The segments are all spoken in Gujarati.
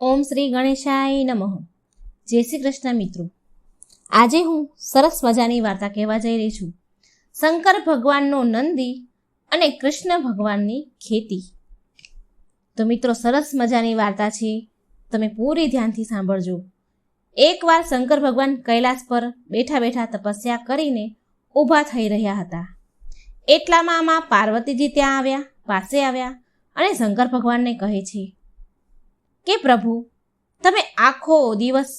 ઓમ શ્રી ગણેશાય નમઃ. જય શ્રી કૃષ્ણ મિત્રો. આજે હું સરસ મજાની વાર્તા કહેવા જઈ રહી છું. શંકર ભગવાનનો નંદી અને કૃષ્ણ ભગવાનની ખેતી. તો મિત્રો, સરસ મજાની વાર્તા છે, તમે પૂરી ધ્યાનથી સાંભળજો. એકવાર શંકર ભગવાન કૈલાસ પર બેઠા બેઠા તપસ્યા કરીને ઊભા થઈ રહ્યા હતા. એટલામાં માં પાર્વતીજી ત્યાં પાસે આવ્યા અને શંકર ભગવાનને કહે છે કે પ્રભુ, તમે આખો દિવસ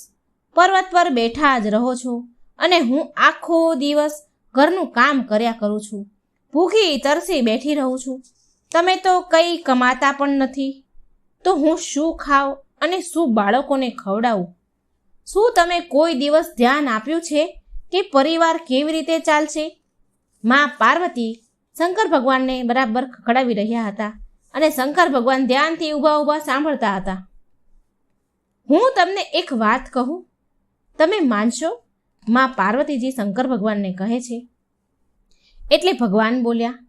પર્વત પર બેઠા જ રહો છો અને હું આખો દિવસ ઘરનું કામ કર્યા કરું છું, ભૂખી તરસી બેઠી રહું છું. તમે તો કંઈ કમાતા પણ નથી, તો હું શું ખાઉં અને શું બાળકોને ખવડાવું? શું તમે કોઈ દિવસ ધ્યાન આપ્યું છે કે પરિવાર કેવી રીતે ચાલશે? માં પાર્વતી શંકર ભગવાનને બરાબર ખખડાવી રહ્યા હતા અને શંકર ભગવાન ધ્યાનથી ઊભા ઊભા સાંભળતા હતા. હું તમને એક વાત કહું, તમે માનશો? માં પાર્વતીજી શંકર ભગવાનને કહે છે. એટલે ભગવાન બોલ્યા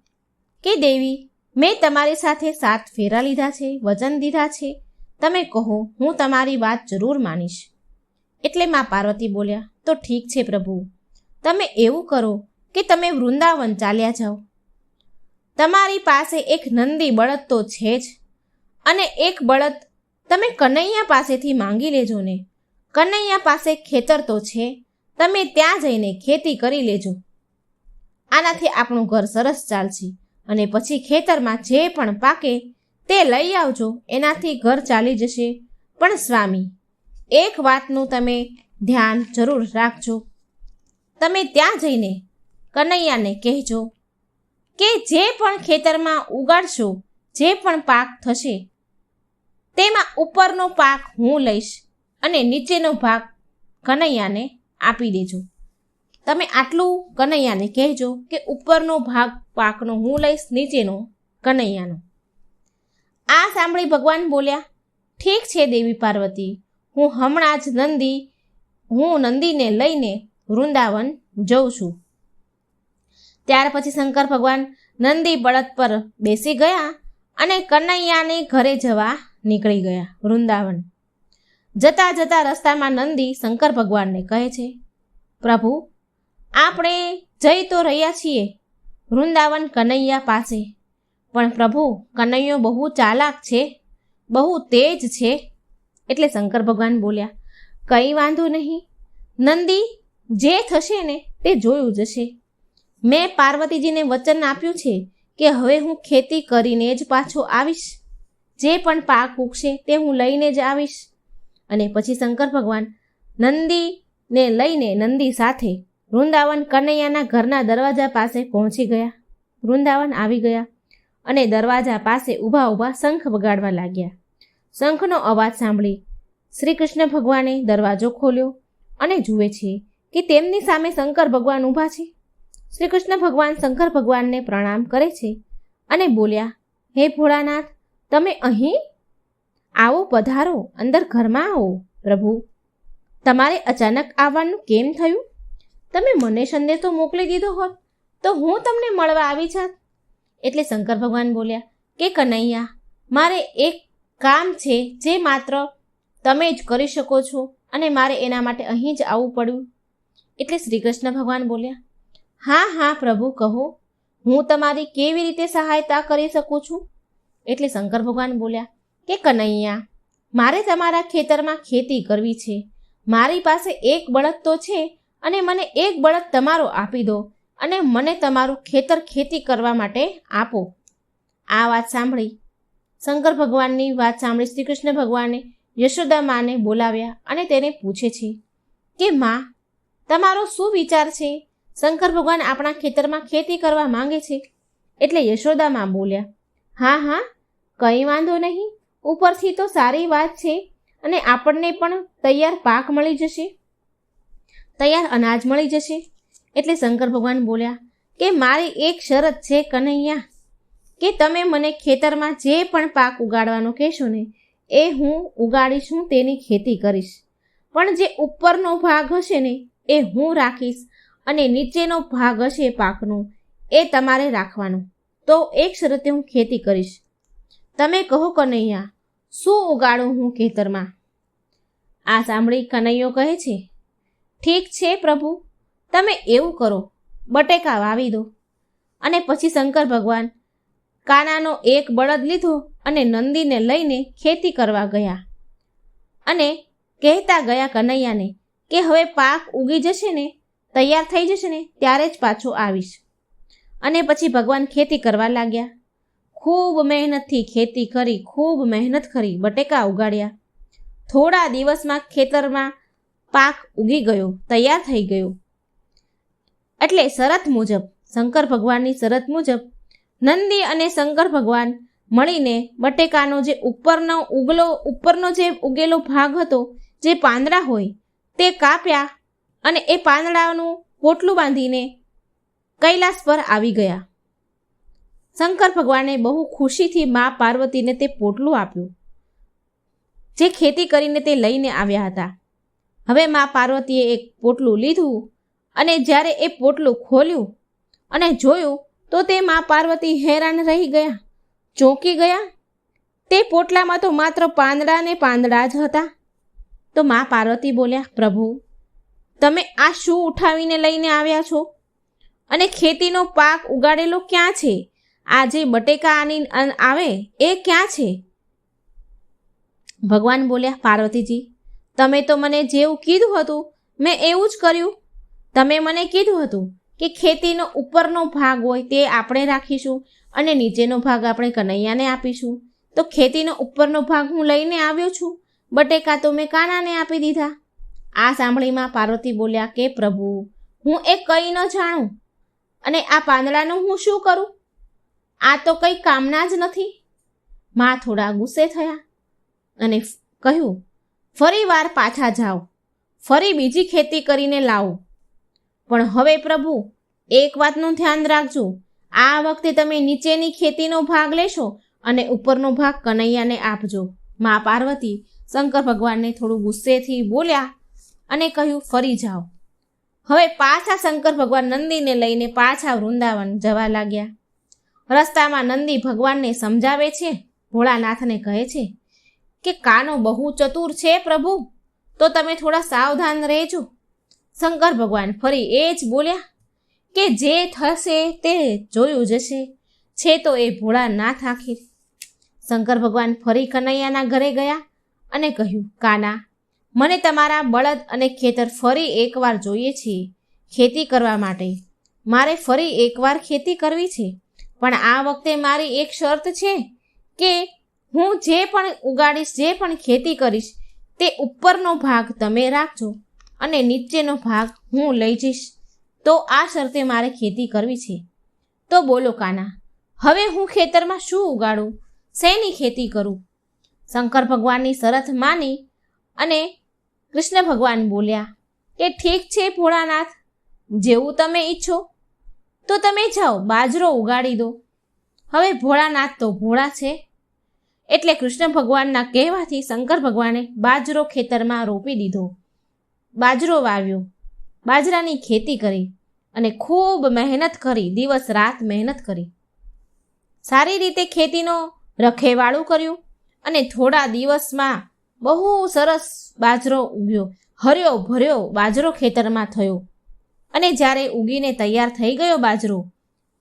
કે દેવી, મેં તમારી સાથે 7 ફેરા લીધા છે, વચન દીધા છે, તમે કહો, હું તમારી વાત જરૂર માનીશ. એટલે માં પાર્વતી બોલ્યા, તો ઠીક છે પ્રભુ, તમે એવું કરો કે તમે વૃંદાવન ચાલ્યા જાઓ. તમારી પાસે એક નંદી બળદ તો છે જ, અને એક બળદ તમે કનૈયા પાસેથી માંગી લેજો ને. કનૈયા પાસે ખેતર તો છે, તમે ત્યાં જઈને ખેતી કરી લેજો. આનાથી આપણું ઘર સરસ ચાલશે, અને પછી ખેતરમાં જે પણ પાકે તે લઈ આવજો, એનાથી ઘર ચાલી જશે. પણ સ્વામી, એક વાતનું તમે ધ્યાન જરૂર રાખજો. તમે ત્યાં જઈને કનૈયાને કહેજો કે જે પણ ખેતરમાં ઉગાડશો, જે પણ પાક થશે, તેમાં ઉપરનો પાક હું લઈશ અને નીચેનો ભાગ કનૈયાને આપી દેજો. તમે આટલું કનૈયાને કહેજો કે ઉપરનો ભાગ પાકનો હું લઈશ, નીચેનો કનૈયાનો. આ સાંભળી ભગવાન બોલ્યા, ઠીક છે દેવી પાર્વતી, હું હમણાં જ નંદીને લઈને વૃંદાવન જઉં છું. ત્યાર પછી શંકર ભગવાન નંદી બળદ પર બેસી ગયા અને કનૈયાને ઘરે જવા નીકળી ગયા વૃંદાવન. જતા જતા રસ્તામાં નંદી શંકર ભગવાનને કહે છે, પ્રભુ, આપણે જઈ તો રહ્યા છીએ વૃંદાવન કનૈયા પાસે, પણ પ્રભુ, કનૈયો બહુ ચાલાક છે, બહુ તેજ છે. એટલે શંકર ભગવાન બોલ્યા, કંઈ વાંધો નહીં નંદી, જે થશે ને તે જોયું જશે. મેં પાર્વતીજીને વચન આપ્યું છે કે હવે હું ખેતી કરીને જ પાછો આવીશ, જે પણ પાક ઉગશે તે હું લઈને જ આવીશ. અને પછી શંકર ભગવાન નંદીને લઈને નંદી સાથે વૃંદાવન કનૈયાના ઘરના દરવાજા પાસે પહોંચી ગયા. વૃંદાવન આવી ગયા અને દરવાજા પાસે ઊભા ઊભા શંખ વગાડવા લાગ્યા. શંખનો અવાજ સાંભળી શ્રી કૃષ્ણ ભગવાને દરવાજો ખોલ્યો અને જુએ છે કે તેમની સામે શંકર ભગવાન ઊભા છે. શ્રી કૃષ્ણ ભગવાન શંકર ભગવાનને પ્રણામ કરે છે અને બોલ્યા, હે ભોળાનાથ, તમે અહીં? આવો, પધારો, અંદર ઘરમાં આવો. પ્રભુ, તમારે અચાનક આવવાનું કેમ થયું? તમે મને સંદેશો મોકલી દીધો હોત તો હું તમને મળવા આવી જાત. એટલે શંકર ભગવાન બોલ્યા કે કનૈયા, મારે એક કામ છે જે માત્ર તમે જ કરી શકો છો અને મારે એના માટે અહીં જ આવવું પડ્યું. એટલે શ્રી કૃષ્ણ ભગવાન બોલ્યા, હા હા પ્રભુ, કહો, હું તમારી કેવી રીતે સહાયતા કરી શકું છું? એટલે શંકર ભગવાન બોલ્યા કે કનૈયા, મારે તમારા ખેતરમાં ખેતી કરવી છે. મારી પાસે એક બળદ તો છે, અને મને એક બળદ તમારો આપી દો અને મને તમારું ખેતર ખેતી કરવા માટે આપો. આ વાત સાંભળી શંકર ભગવાનની વાત સાંભળી શ્રી કૃષ્ણ ભગવાને યશોદા માને બોલાવ્યા અને તેને પૂછે છે કે માં, તમારો શું વિચાર છે? શંકર ભગવાન આપણા ખેતરમાં ખેતી કરવા માંગે છે. એટલે યશોદા માં બોલ્યા, હા હા, કંઈ વાંધો નહીં, ઉપરથી તો સારી વાત છે અને આપણને પણ તૈયાર પાક મળી જશે, તૈયાર અનાજ મળી જશે. એટલે શંકર ભગવાન બોલ્યા કે મારી એક શરત છે કનૈયા, કે તમે મને ખેતરમાં જે પણ પાક ઉગાડવાનો કહેશો ને એ હું ઉગાડીશ, હું તેની ખેતી કરીશ. પણ જે ઉપરનો ભાગ હશે ને એ હું રાખીશ અને નીચેનો ભાગ હશે પાકનો એ તમારે રાખવાનો. તો એક શરતે હું ખેતી કરીશ. તમે કહો કનૈયા, શું ઉગાડું હું ખેતરમાં? આ સાંભળી કનૈયો કહે છે, ઠીક છે પ્રભુ, તમે એવું કરો, બટેકા વાવી દો. અને પછી શંકર ભગવાન કાનાનો એક બળદ લીધો અને નંદીને લઈને ખેતી કરવા ગયા અને કહેતા ગયા કનૈયાને કે હવે પાક ઉગી જશે ને, તૈયાર થઈ જશે ને, ત્યારે જ પાછો આવીશ. અને પછી ભગવાન ખેતી કરવા લાગ્યા. ખૂબ મહેનતથી ખેતી કરી, ખૂબ મહેનત કરી, બટેકા ઉગાડ્યા. થોડા દિવસમાં ખેતરમાં પાક ઉગી ગયો, તૈયાર થઈ ગયો. એટલે શરત મુજબ, શંકર ભગવાનની શરત મુજબ નંદી અને શંકર ભગવાન મળીને બટેકાનો જે ઉપરનો જે ઉગેલો ભાગ હતો, જે પાંદડા હોય તે કાપ્યા અને એ પાંદડાનું પોટલું બાંધીને કૈલાસ પર આવી ગયા. શંકર ભગવાને બહુ ખુશીથી મા પાર્વતીને તે પોટલું આપ્યું જે ખેતી કરીને તે લઈને આવ્યા હતા. હવે મા પાર્વતીએ એક પોટલું લીધું અને જ્યારે એ પોટલું ખોલ્યું અને જોયું તો તે મા પાર્વતી હેરાન રહી ગયા, ચોંકી ગયા. તે પોટલામાં તો માત્ર પાંદડા ને પાંદડા જ હતા. તો મા પાર્વતી બોલ્યા, પ્રભુ, તમે આ શું ઉઠાવીને લઈને આવ્યા છો? અને ખેતીનો પાક ઉગાડેલો ક્યાં છે? આ જે બટેકા આની આવે એ ક્યાં છે? ભગવાન બોલ્યા, પાર્વતીજી, તમે તો મને જેવું કીધું હતું મેં એવું જ કર્યું. તમે મને કીધું હતું કે ખેતીનો ઉપરનો ભાગ હોય તે આપણે રાખીશું અને નીચેનો ભાગ આપણે કનૈયાને આપીશું. તો ખેતીનો ઉપરનો ભાગ હું લઈને આવ્યો છું, બટેકા તો મેં કાનાને આપી દીધા. આ સાંભળીમાં પાર્વતી બોલ્યા કે પ્રભુ, હું એ કંઈ ન જાણું અને આ પાંદડાનું હું શું કરું? આ તો કંઈ કામના જ નથી. માં થોડા ગુસ્સે થયા અને કહ્યું, ફરી વાર પાછા જાઓ, ફરી બીજી ખેતી કરીને લાવો. પણ હવે પ્રભુ, એક વાતનું ધ્યાન રાખજો, આ વખતે તમે નીચેની ખેતીનો ભાગ લેશો અને ઉપરનો ભાગ કનૈયાને આપજો. મા પાર્વતી શંકર ભગવાનને થોડું ગુસ્સેથી બોલ્યા અને કહ્યું, ફરી જાઓ. હવે પાછા શંકર ભગવાન નંદીને લઈને પાછા વૃંદાવન જવા લાગ્યા. રસ્તામાં નંદી ભગવાનને સમજાવે છે, ભોળાનાથને કહે છે કે કાનો બહુ ચતુર છે પ્રભુ, તો તમે થોડા સાવધાન રહેજો. શંકર ભગવાન ફરી એ જ બોલ્યા કે જે થશે તે જોયું જશે, છે તો એ ભોળાનાથ આખીર. શંકર ભગવાન ફરી કનૈયાના ઘરે ગયા અને કહ્યું, કાના, મને તમારા બળદ અને ખેતર ફરી એકવાર જોઈએ છે ખેતી કરવા માટે. મારે ફરી એકવાર ખેતી કરવી છે, પણ આ વખતે મારી એક શરત છે કે હું જે પણ ઉગાડીશ, જે પણ ખેતી કરીશ, તે ઉપરનો ભાગ તમે રાખજો અને નીચેનો ભાગ હું લઈ જઈશ. તો આ શરતે મારે ખેતી કરવી છે. તો બોલો કાના, હવે હું ખેતરમાં શું ઉગાડું, શેની ખેતી કરું? શંકર ભગવાનની શરત માની અને કૃષ્ણ ભગવાન બોલ્યા કે ઠીક છે ભોળાનાથ, જેવું તમે ઈચ્છો તો તમે જાઓ, બાજરો ઉગાડી દો. હવે ભોળાનાથ તો ભોળા છે એટલે કૃષ્ણ ભગવાનના કહેવાથી શંકર ભગવાને બાજરો ખેતરમાં રોપી દીધો. બાજરો વાવ્યો, બાજરાની ખેતી કરી અને ખૂબ મહેનત કરી, દિવસ રાત મહેનત કરી. સારી રીતે ખેતીનો રખેવાળું કર્યું અને થોડા દિવસમાં બહુ સરસ બાજરો ઉગ્યો. હર્યો ભર્યો બાજરો ખેતરમાં થયો અને જ્યારે ઉગીને તૈયાર થઈ ગયો બાજરો,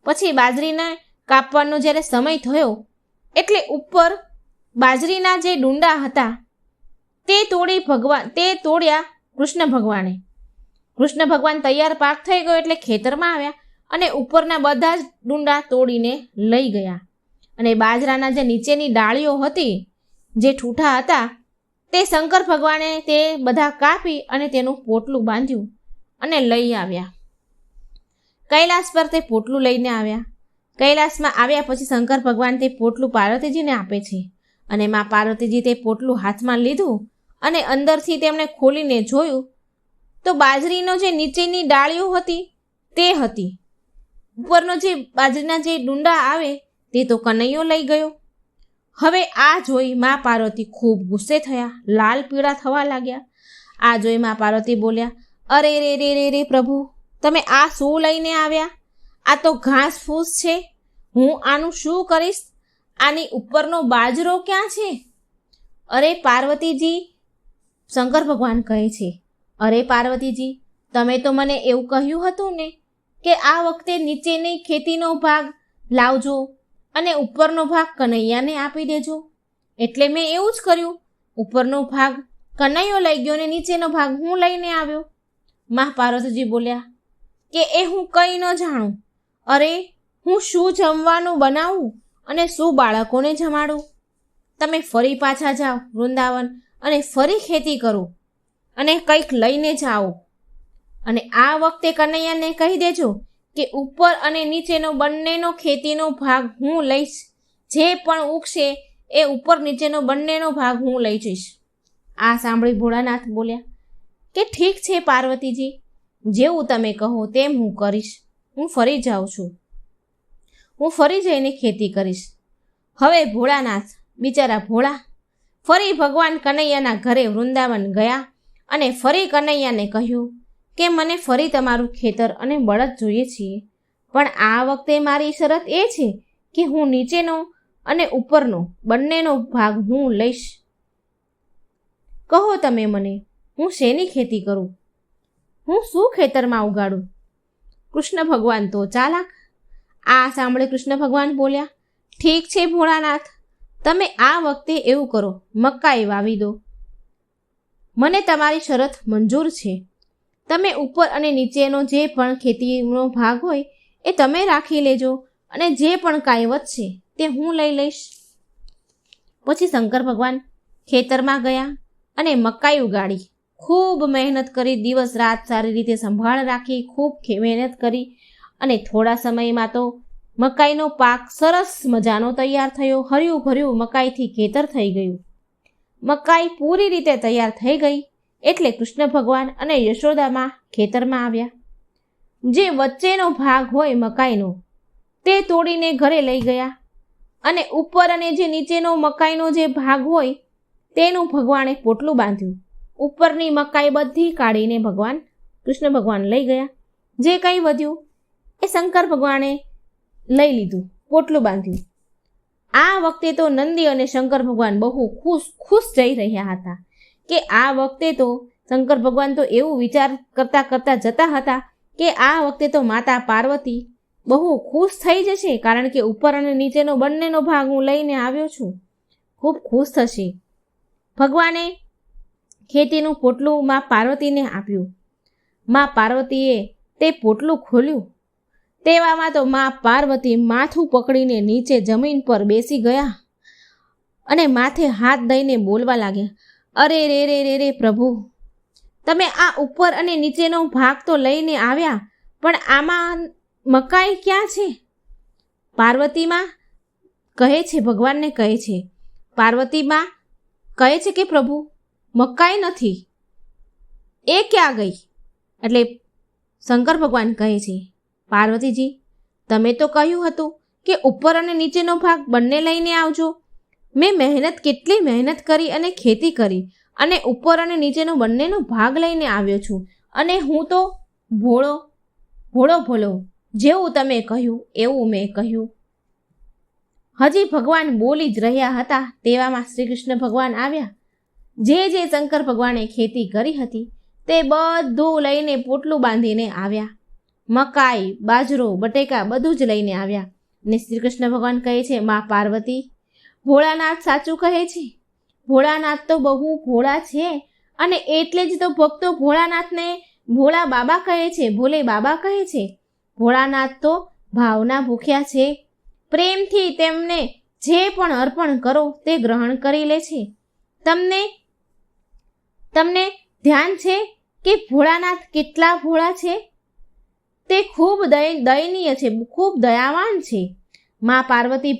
પછી બાજરીને કાપવાનો જ્યારે સમય થયો એટલે ઉપર બાજરીના જે ડુંડા હતા તે તોડ્યા કૃષ્ણ ભગવાને. કૃષ્ણ ભગવાન તૈયાર પાક થઈ ગયો એટલે ખેતરમાં આવ્યા અને ઉપરના બધા જ ડુંડા તોડીને લઈ ગયા. અને બાજરાના જે નીચેની ડાળીઓ હતી, જે ઠૂઠા હતા, તે શંકર ભગવાને તે બધા કાપી અને તેનું પોટલું બાંધ્યું અને લઈ આવ્યા. કૈલાસ પર તે પોટલું લઈને આવ્યા. કૈલાસમાં આવ્યા પછી શંકર ભગવાન તે પોટલું પાર્વતીજીને આપે છે અને મા પાર્વતીજી તે પોટલું હાથમાં લીધું અને અંદરથી તેમણે ખોલીને જોયું તો બાજરીનો જે નીચેની ડાળીઓ હતી તે હતી. ઉપરનો જે બાજરીના જે ડુંડા આવે તે તો કનૈયો લઈ ગયો. હવે આ જોઈ મા પાર્વતી ખૂબ ગુસ્સે થયા, લાલ પીળા થવા લાગ્યા. આ જોઈ મા પાર્વતી બોલ્યા, અરે રે રે રે રે પ્રભુ, તમે આ શું લઈને આવ્યા? આ તો ઘાસ ફૂસ છે, હું આનું શું કરીશ? આની ઉપરનો બાજરો ક્યાં છે? અરે પાર્વતીજી, શંકર ભગવાન કહે છે, અરે પાર્વતીજી, તમે તો મને એવું કહ્યું હતું ને કે આ વખતે નીચેની ખેતીનો ભાગ લાવજો અને ઉપરનો ભાગ કનૈયાને આપી દેજો. એટલે મેં એવું જ કર્યું. ઉપરનો ભાગ કનૈયો લઈ ગયો ને નીચેનો ભાગ હું લઈને આવ્યો. મા પાર્વતીજી બોલ્યા કે એ હું કંઈ ન જાણું. અરે, હું શું જમવાનું બનાવું અને શું બાળકોને જમાડું? તમે ફરી પાછા જાઓ વૃંદાવન અને ફરી ખેતી કરો અને કંઈક લઈને જાઓ. અને આ વખતે કનૈયાને કહી દેજો કે ઉપર અને નીચેનો બંનેનો ખેતીનો ભાગ હું લઈશ. જે પણ ઉગશે એ ઉપર નીચેનો બંનેનો ભાગ હું લઈ જઈશ. આ સાંભળી ભોળાનાથ બોલ્યા કે ઠીક છે પાર્વતીજી, જેવું તમે કહો તેમ હું કરીશ. હું ફરી જાઉં છું. હું ફરી જઈને ખેતી કરીશ. હવે ભોળાનાથ, બિચારા ભોળા, ફરી ભગવાન કનૈયાના ઘરે વૃંદાવન ગયા અને ફરી કનૈયાને કહ્યું કે મને ફરી તમારું ખેતર અને બળદ જોઈએ છીએ, પણ આ વખતે મારી શરત એ છે કે હું નીચેનો અને ઉપરનો બંનેનો ભાગ હું લઈશ. કહો તમે મને, હું શેની ખેતી કરું? હું શું ખેતરમાં ઉગાડું? કૃષ્ણ ભગવાન તો ચાલાક. આ સાંભળે કૃષ્ણ ભગવાન બોલ્યા, ઠીક છે ભોળાનાથ, તમે આ વખતે એવું કરો, મકાઈ વાવી દો. મને તમારી શરત મંજૂર છે. તમે ઉપર અને નીચેનો જે પણ ખેતીનો ભાગ હોય એ તમે રાખી લેજો અને જે પણ કાંઈ વધશે તે હું લઈ લઈશ. પછી શંકર ભગવાન ખેતરમાં ગયા અને મકાઈ ઉગાડી. ખૂબ મહેનત કરી, દિવસ રાત સારી રીતે સંભાળ રાખી, ખૂબ મહેનત કરી અને થોડા સમયમાં તો મકાઈનો પાક સરસ મજાનો તૈયાર થયો. હર્યું ભર્યું મકાઈથી ખેતર થઈ ગયું. મકાઈ પૂરી રીતે તૈયાર થઈ ગઈ એટલે કૃષ્ણ ભગવાન અને યશોદામાં ખેતરમાં આવ્યા. જે વચ્ચેનો ભાગ હોય મકાઈનો તે તોડીને ઘરે લઈ ગયા અને ઉપર અને જે નીચેનો મકાઈનો જે ભાગ હોય તેનું ભગવાને પોટલું બાંધ્યું. ઉપરની મકાઈ બધી કાઢીને કૃષ્ણ ભગવાન લઈ ગયા. જે કંઈ વધ્યું એ શંકર ભગવાને લઈ લીધું, પોટલું બાંધ્યું. આ વખતે તો નંદી અને શંકર ભગવાન બહુ ખુશ જઈ રહ્યા હતા કે આ વખતે તો શંકર ભગવાન તો એવું વિચાર કરતા જતા હતા કે આ વખતે તો માતા પાર્વતી બહુ ખુશ થઈ જશે, કારણ કે ઉપર અને નીચેનો બંનેનો ભાગ હું લઈને આવ્યો છું. ખૂબ ખુશ થશે. ભગવાને ખેતીનું પોટલું મા પાર્વતીને આપ્યું. મા પાર્વતીએ તે પોટલું ખોલ્યું. તેવામાં તો મા પાર્વતી માથું પકડીને નીચે જમીન પર બેસી ગયા અને માથે હાથ દઈને બોલવા લાગ્યા, અરે રે રે રે રે પ્રભુ, તમે આ ઉપર અને નીચેનો ભાગ તો લઈને આવ્યા, પણ આમાં મકાઈ ક્યાં છે? પાર્વતીમાં કહે છે, ભગવાનને કહે છે. પાર્વતીમાં કહે છે કે પ્રભુ મકાઈ નથી, એ ક્યાં ગઈ? એટલે શંકર ભગવાન કહે છે, પાર્વતીજી, તમે તો કહ્યું હતું કે ઉપર અને નીચેનો ભાગ બંને લઈને આવજો. મેં કેટલી મહેનત કરી અને ખેતી કરી અને ઉપર અને નીચેનો બંનેનો ભાગ લઈને આવ્યો છું. અને હું તો ભોળો જેવું તમે કહ્યું એવું મેં કહ્યું. હજી ભગવાન બોલી જ રહ્યા હતા તેવામાં શ્રી કૃષ્ણ ભગવાન આવ્યા. જે શંકર ભગવાને ખેતી કરી હતી તે બધું લઈને પોટલું બાંધીને આવ્યા. મકાઈ, બાજરો, બટેકા બધું જ લઈને આવ્યા. ને શ્રી કૃષ્ણ ભગવાન કહે છે, મા પાર્વતી, ભોળાનાથ સાચું કહે છે. ભોળાનાથ તો બહુ ભોળા છે અને એટલે જ તો ભક્તો ભોળાનાથને ભોળા બાબા કહે છે, ભોલે બાબા કહે છે. ભોળાનાથ તો ભાવના ભૂખ્યા છે. પ્રેમથી તેમને જે પણ અર્પણ કરો તે ગ્રહણ કરી લે છે. તમને ધ્યાન છે કે ભોળાનાથ કેટલા ભોળા છે? તે ખૂબ દયનીય છે, ખૂબ દયાવાન છે. મા પાર્વતી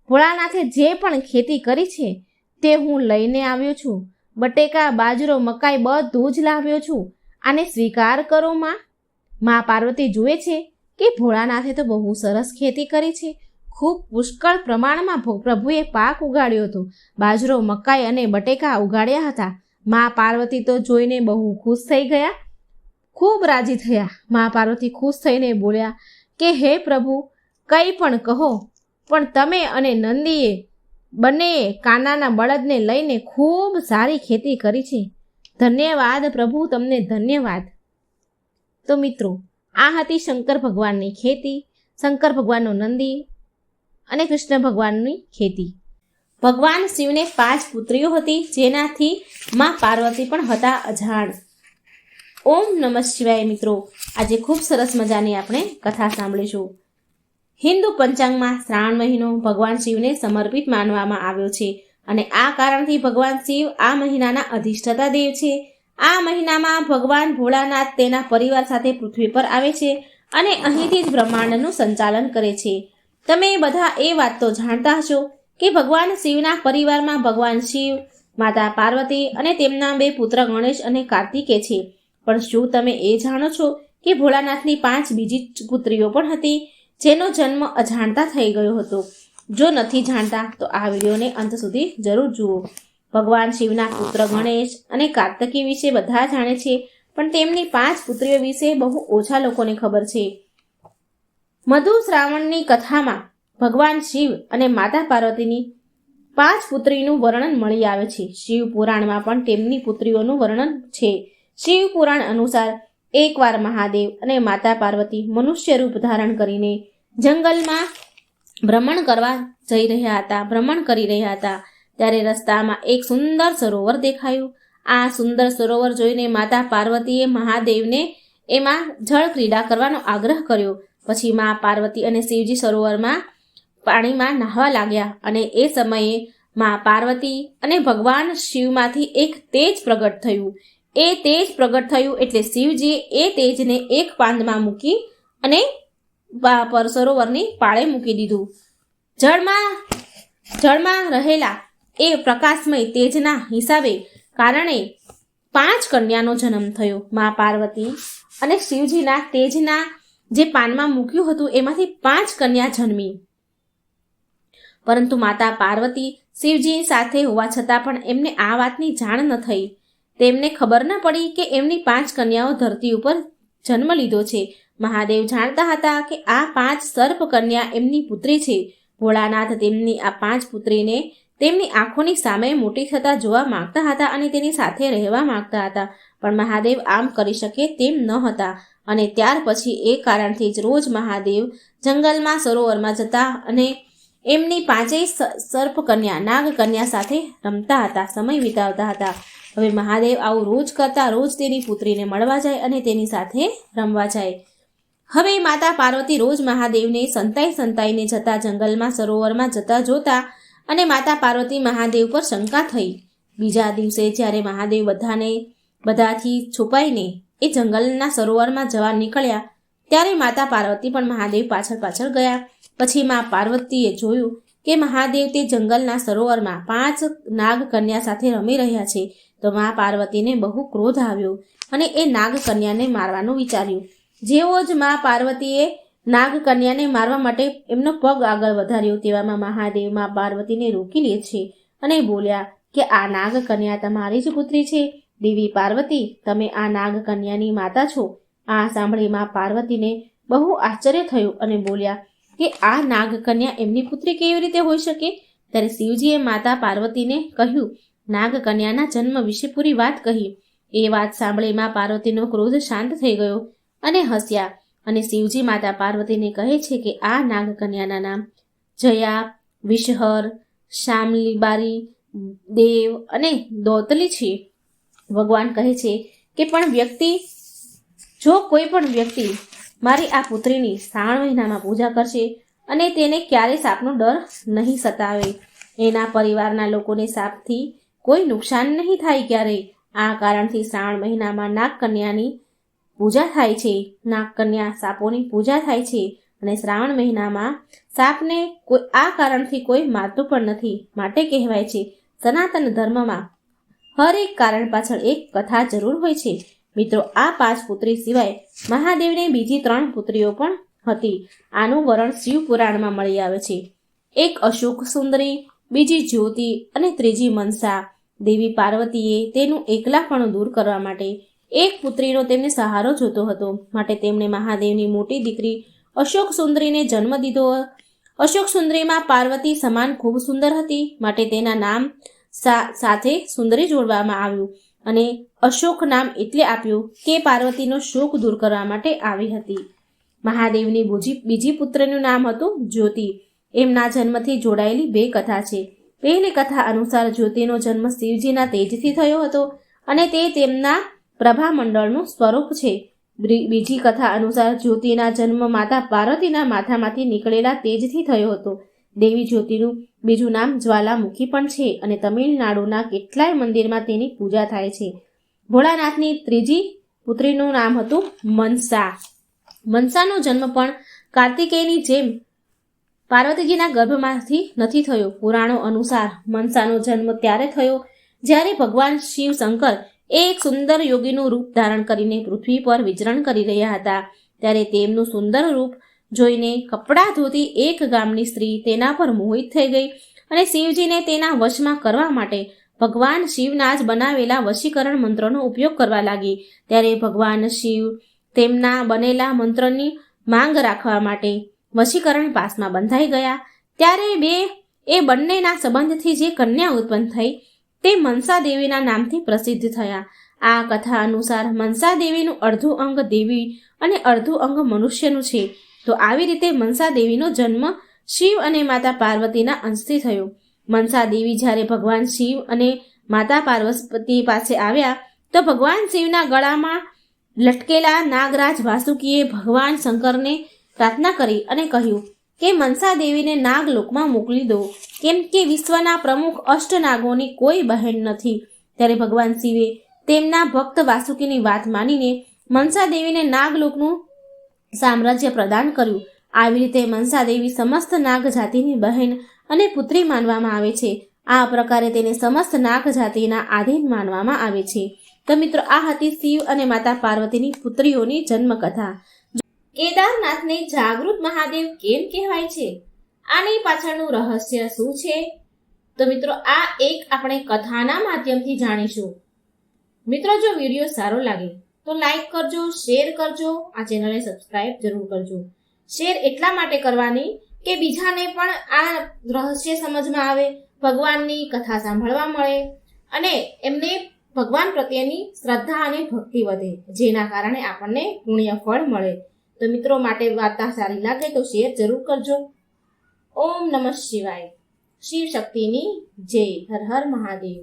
ભોળાનાથે જે પણ ખેતી કરી છે તે હું લઈને આવ્યો છું. બટેકા, બાજરો, મકાઈ બધું જ લાવ્યો છું. આને સ્વીકાર કરો માં. મા પાર્વતી જુએ છે કે ભોળાનાથે તો બહુ સરસ ખેતી કરી છે. ખૂબ પુષ્કળ પ્રમાણમાં પ્રભુએ પાક ઉગાડ્યો હતો. બાજરો, મકાઈ અને બટેકા ઉગાડ્યા હતા. મા પાર્વતી તો જોઈને બહુ ખુશ થઈ ગયા, ખૂબ રાજી થયા. મા પાર્વતી ખુશ થઈને બોલ્યા કે હે પ્રભુ, કંઈ પણ કહો, પણ તમે અને નંદીએ બંનેએ કાનાના બળદને લઈને ખૂબ સારી ખેતી કરી છે. ધન્યવાદ પ્રભુ, તમને ધન્યવાદ. તો મિત્રો, આ હતી શંકર ભગવાનની ખેતી, શંકર ભગવાનનો નંદી અને કૃષ્ણ ભગવાનની ખેતી. ભગવાન શિવને 5 પુત્રીઓ હતી, જેનાથી માં પાર્વતી પણ હતા અજાણ. ઓમ નમઃ શિવાય. મિત્રો, આજે ખૂબ સરસ મજાની આપણે કથા સાંભળીશું. હિન્દુ પંચાંગમાં શ્રાવણ મહિનો ભગવાન શિવને સમર્પિત માનવામાં આવ્યો છે અને આ કારણથી ભગવાન શિવ આ મહિનાના અધિષ્ઠાતા દેવ છે. આ મહિનામાં ભગવાન ભોળાનાથ તેના પરિવાર સાથે પૃથ્વી પર આવે છે અને અહીંથી જ બ્રહ્માંડનું સંચાલન કરે છે. તમે બધા એ વાત તો જાણતા હશો કે ભગવાન શિવના પરિવારમાં ભગવાન શિવ, માતા પાર્વતી અને તેમના 2 પુત્ર ગણેશ અને કાર્તિકે છે. પણ શું તમે એ જાણો છો કે ભોળાનાથની 5 બીજી પુત્રીઓ પણ હતી, જેનો જન્મ અજાણતા થઈ ગયો હતો? જો નથી જાણતા તો આ વિડીયોને અંત સુધી જરૂર જુઓ. ભગવાન શિવના પુત્ર ગણેશ અને કાર્તિકી વિશે બધા જાણે છે, પણ તેમની 5 પુત્રીઓ વિશે બહુ ઓછા લોકોને ખબર છે. મધુ શ્રાવણની કથામાં ભગવાન શિવ અને માતા પાર્વતીની 5 પુત્રીનું વર્ણન મળી આવે છે. શિવ પુરાણમાં પણ તેમની પુત્રીઓનું વર્ણન છે. શિવ પુરાણ અનુસાર એકવાર મહાદેવ અને માતા પાર્વતી મનુષ્ય રૂપ ધારણ કરીને જંગલમાં ભ્રમણ કરી રહ્યા હતા. ત્યારે રસ્તામાં એક સુંદર સરોવર દેખાયું. આ સુંદર સરોવર જોઈને માતા પાર્વતીએ મહાદેવને એમાં જળ ક્રીડા કરવાનો આગ્રહ કર્યો. પછી મા પાર્વતી અને શિવજી સરોવરમાં પાણીમાં નહાવા લાગ્યા અને એ સમયે મા પાર્વતી અને ભગવાન શિવમાંથી એક તેજ પ્રગટ થયું. એ તેજ પ્રગટ થયું એટલે શિવજીએ એ તેજને એક પાંદમાં મૂકી અને સરોવરની પાળે મૂકી દીધું. જળમાં રહેલા એ પ્રકાશમય તેજના હિસાબે કારણે 5 કન્યાનો જન્મ થયો. મા પાર્વતી અને શિવજીના તેજના જે પાનમાં મૂક્યું હતું એમાંથી 5 કન્યા જન્મી. પરંતુ માતા પાર્વતી શિવજી સાથે હોવા છતાં પણ એમને આ વાતની જાણ ન થઈ. તેમને ખબર ન પડી કે એમની 5 કન્યાઓ ધરતી ઉપર જન્મ લીધો છે. મહાદેવ જાણતા હતા કે આ 5 સર્પ કન્યા એમની પુત્રી છે. ભોળાનાથ તેમની આ 5 પુત્રીને તેમની આંખોની સામે મોટી થતા જોવા માંગતા હતા અને તેની સાથે રહેવા માંગતા હતા. પણ મહાદેવ આમ કરી શકે તેમ ન હતા અને ત્યાર પછી એ કારણથી જ રોજ મહાદેવ જંગલમાં સરોવરમાં જતા અને એમની 5 સર્પ કન્યા નાગ કન્યા સાથે રમતા હતા, સમય વિતાવતા હતા. હવે મહાદેવ આવું રોજ કરતા રોજ તેની પુત્રીને મળવા જાય અને તેની સાથે રમવા જાય. હવે માતા પાર્વતી રોજ મહાદેવને સંતાઈને જતા જંગલમાં સરોવરમાં જતા જોતા અને માતા પાર્વતી મહાદેવ પર શંકા થઈ. બીજા દિવસે જ્યારે મહાદેવ બધાથી છુપાઈને એ જંગલના સરોવરમાં જવા નીકળ્યા ત્યારે માતા પાર્વતી પણ મહાદેવ પાછળ ગયા. પછી મા પાર્વતીએ જોયું કે મહાદેવ તે જંગલના સરોવરમાં 5 નાગ કન્યા સાથે રમી રહ્યા છે. તો મા પાર્વતીને બહુ ક્રોધ આવ્યો અને એ નાગ કન્યાને મારવાનું વિચાર્યું. જેવો જ મા પાર્વતીએ નાગ કન્યાને મારવા માટે એમનો પગ આગળ વધાર્યો તેવામાં મહાદેવ મા પાર્વતીને રોકી લે છે અને બોલ્યા કે આ નાગ કન્યા તમારી જ પુત્રી છે. દેવી પાર્વતી, તમે આ નાગ કન્યાની માતા છો. આ સાંભળી મા પાર્વતીને બહુ આશ્ચર્ય થયું અને બોલ્યા કે આ નાગ કન્યા એમની પુત્રી કેવી રીતે હોઈ શકે? ત્યારે શિવજીએ માતા પાર્વતીને કહ્યું, નાગ કન્યાના જન્મ વિશે પૂરી વાત કહી. એ વાત સાંભળી મા પાર્વતીનો ક્રોધ શાંત થઈ ગયો અને હસ્યા. અને શિવજી માતા પાર્વતીને કહે છે કે આ નાગ કન્યાના નામ જયા, વિષહર, શામલીબારી, દેવ અને દૌતલી છે. ભગવાન કહે છે કે જો કોઈ પણ વ્યક્તિ મારી આ પુત્રીની શ્રાવણ મહિનામાં પૂજા કરશે અને તેને ક્યારેય સાપનો ડર નહીં સતાવે, એના પરિવારના લોકોને સાપથી કોઈ નુકસાન નહીં થાય ક્યારેય. આ કારણથી શ્રાવણ મહિનામાં નાગ કન્યાની પૂજા થાય છે. નાગ કન્યા સાપોની પૂજા થાય છે અને શ્રાવણ મહિનામાં સાપને આ કારણથી કોઈ મારતું પણ નથી. માટે કહેવાય છે સનાતન ધર્મમાં હર એક કારણ પાછળ એક કથા જરૂર હોય છે. મિત્રો, આ 5 પુત્રી સિવાય મહાદેવને બીજી 3 પુત્રીઓ પણ હતી. આનું વર્ણન શિવ પુરાણમાં મળી આવે છે. એક અશોક સુંદરી, બીજી જ્યોતિ અને ત્રીજી મનસા. દેવી પાર્વતીએ તેનું એકલાપણું દૂર કરવા માટે એક પુત્રીનો તેમને સહારો જોતો હતો. માટે તેમણે મહાદેવની મોટી દીકરી અશોક સુંદરીને જન્મ દીધો અશોક સુંદરીમાં પાર્વતી સમાન ખૂબ સુંદર હતી, માટે તેના નામ સાથે સુંદરી જોડવામાં આવ્યું અને અશોક નામ એટલે આપ્યું કે પાર્વતીનો શોક દૂર કરવા માટે આવી હતી. મહાદેવની બીજી પુત્રનું નામ હતું જ્યોતિ. એમના જન્મથી જોડાયેલી બે કથા છે. પહેલી કથા અનુસાર જ્યોતિનો જન્મ શિવજીના તેજથી થયો હતો અને તે તેમના પ્રભામંડળનું સ્વરૂપ છે. બીજી કથા અનુસાર જ્યોતિના જન્મ માતા પાર્વતીના માથામાંથી નીકળેલા તેજથી થયો હતો. દેવી જ્યોતિનું બીજું નામ જ્વાલામુખી પણ છે અને તમિલનાડુના કેટલાય મંદિરમાં તેની પૂજા થાય છે. ભોળાનાથની ત્રીજી પુત્રીનું નામ હતું મનસા. મનસાનો જન્મ પણ કાર્તિકેયની જેમ પાર્વતીજીના ગર્ભમાંથી નથી થયો. પુરાણો અનુસાર મનસાનો જન્મ ત્યારે થયો જ્યારે ભગવાન શિવ શંકર એક સુંદર યોગીનું રૂપ ધારણ કરીને પૃથ્વી પર વિચરણ કરી રહ્યા હતા. ત્યારે તેમનું સુંદર રૂપ જોઈને કપડાં ધોતી એક ગામની સ્ત્રી તેના પર મોહિત થઈ ગઈ અને શિવજીને તેના વશમાં કરવા માટે ભગવાન શિવના જ બનાવેલા વશીકરણ મંત્રનો ઉપયોગ કરવા લાગી. ત્યારે ભગવાન શિવ તેમના બનેલા મંત્રની માંગ રાખવા માટે વશીકરણ પાસમાં બંધાઈ ગયા. ત્યારે એ બંનેના સંબંધથી જે કન્યા ઉત્પન્ન થઈ તે મનસા દેવીના નામથી પ્રસિદ્ધ થયા. આ કથા અનુસાર મનસા દેવીનું અડધું અંગ દેવી અને અડધું અંગ મનુષ્યનું છે. તો આવી રીતે મનસા દેવીનો જન્મ શિવ અને માતા પાર્વતીના અંશથી થયો. મનસા દેવી જ્યારે ભગવાન શિવ અને માતા પાર્વતી પાસે આવ્યા તો ભગવાન શિવના ગળામાં લટકેલા નાગરાજ વાસુકીએ ભગવાન શંકરને પ્રાર્થના કરી અને કહ્યું કે મનસા દેવીને નાગલોકમાં મોકલી દો, કેમ કે વિશ્વના પ્રમુખ અષ્ટનાગોની કોઈ બહેન નથી. ત્યારે ભગવાન શિવે તેમના ભક્ત વાસુકીની વાત માનીને મનસા દેવીને નાગલોકનું સામ્રાજ્ય પ્રદાન કર્યું. આવી રીતે મનસા દેવી સમસ્ત નાગ જાતિની બહેન અને પુત્રી માનવામાં આવે છે. આ પ્રકારે તેને સમસ્ત નાગ જાતિના આધીન માનવામાં આવે છે. તો મિત્રો, આ હતી શિવ અને માતા પાર્વતીની પુત્રીઓની જન્મકથા. કેદારનાથને જાગૃત મહાદેવ કેમ કહેવાય છે? આની પાછળનું રહસ્ય શું છે? તો મિત્રો, આ એક આપણે કથાના માધ્યમથી જાણીશું. મિત્રો, જો વિડીયો સારો લાગે તો લાઈક કરજો, શેર કરજો, આ ચેનલને સબસ્ક્રાઇબ જરૂર કરજો. શેર એટલા માટે કરવાની કે બીજાને પણ આ રહસ્ય સમજમાં આવે, ભગવાનની કથા સાંભળવા મળે અને એમને ભગવાન પ્રત્યેની શ્રદ્ધા અને ભક્તિ વધે, જેના કારણે આપણને પુણ્ય ફળ મળે. તો મિત્રો, માટે વાર્તા સારી લાગે તો શેર જરૂર કરજો. ઓમ નમઃ શિવાય. શિવ શક્તિની જય. હર હર મહાદેવ.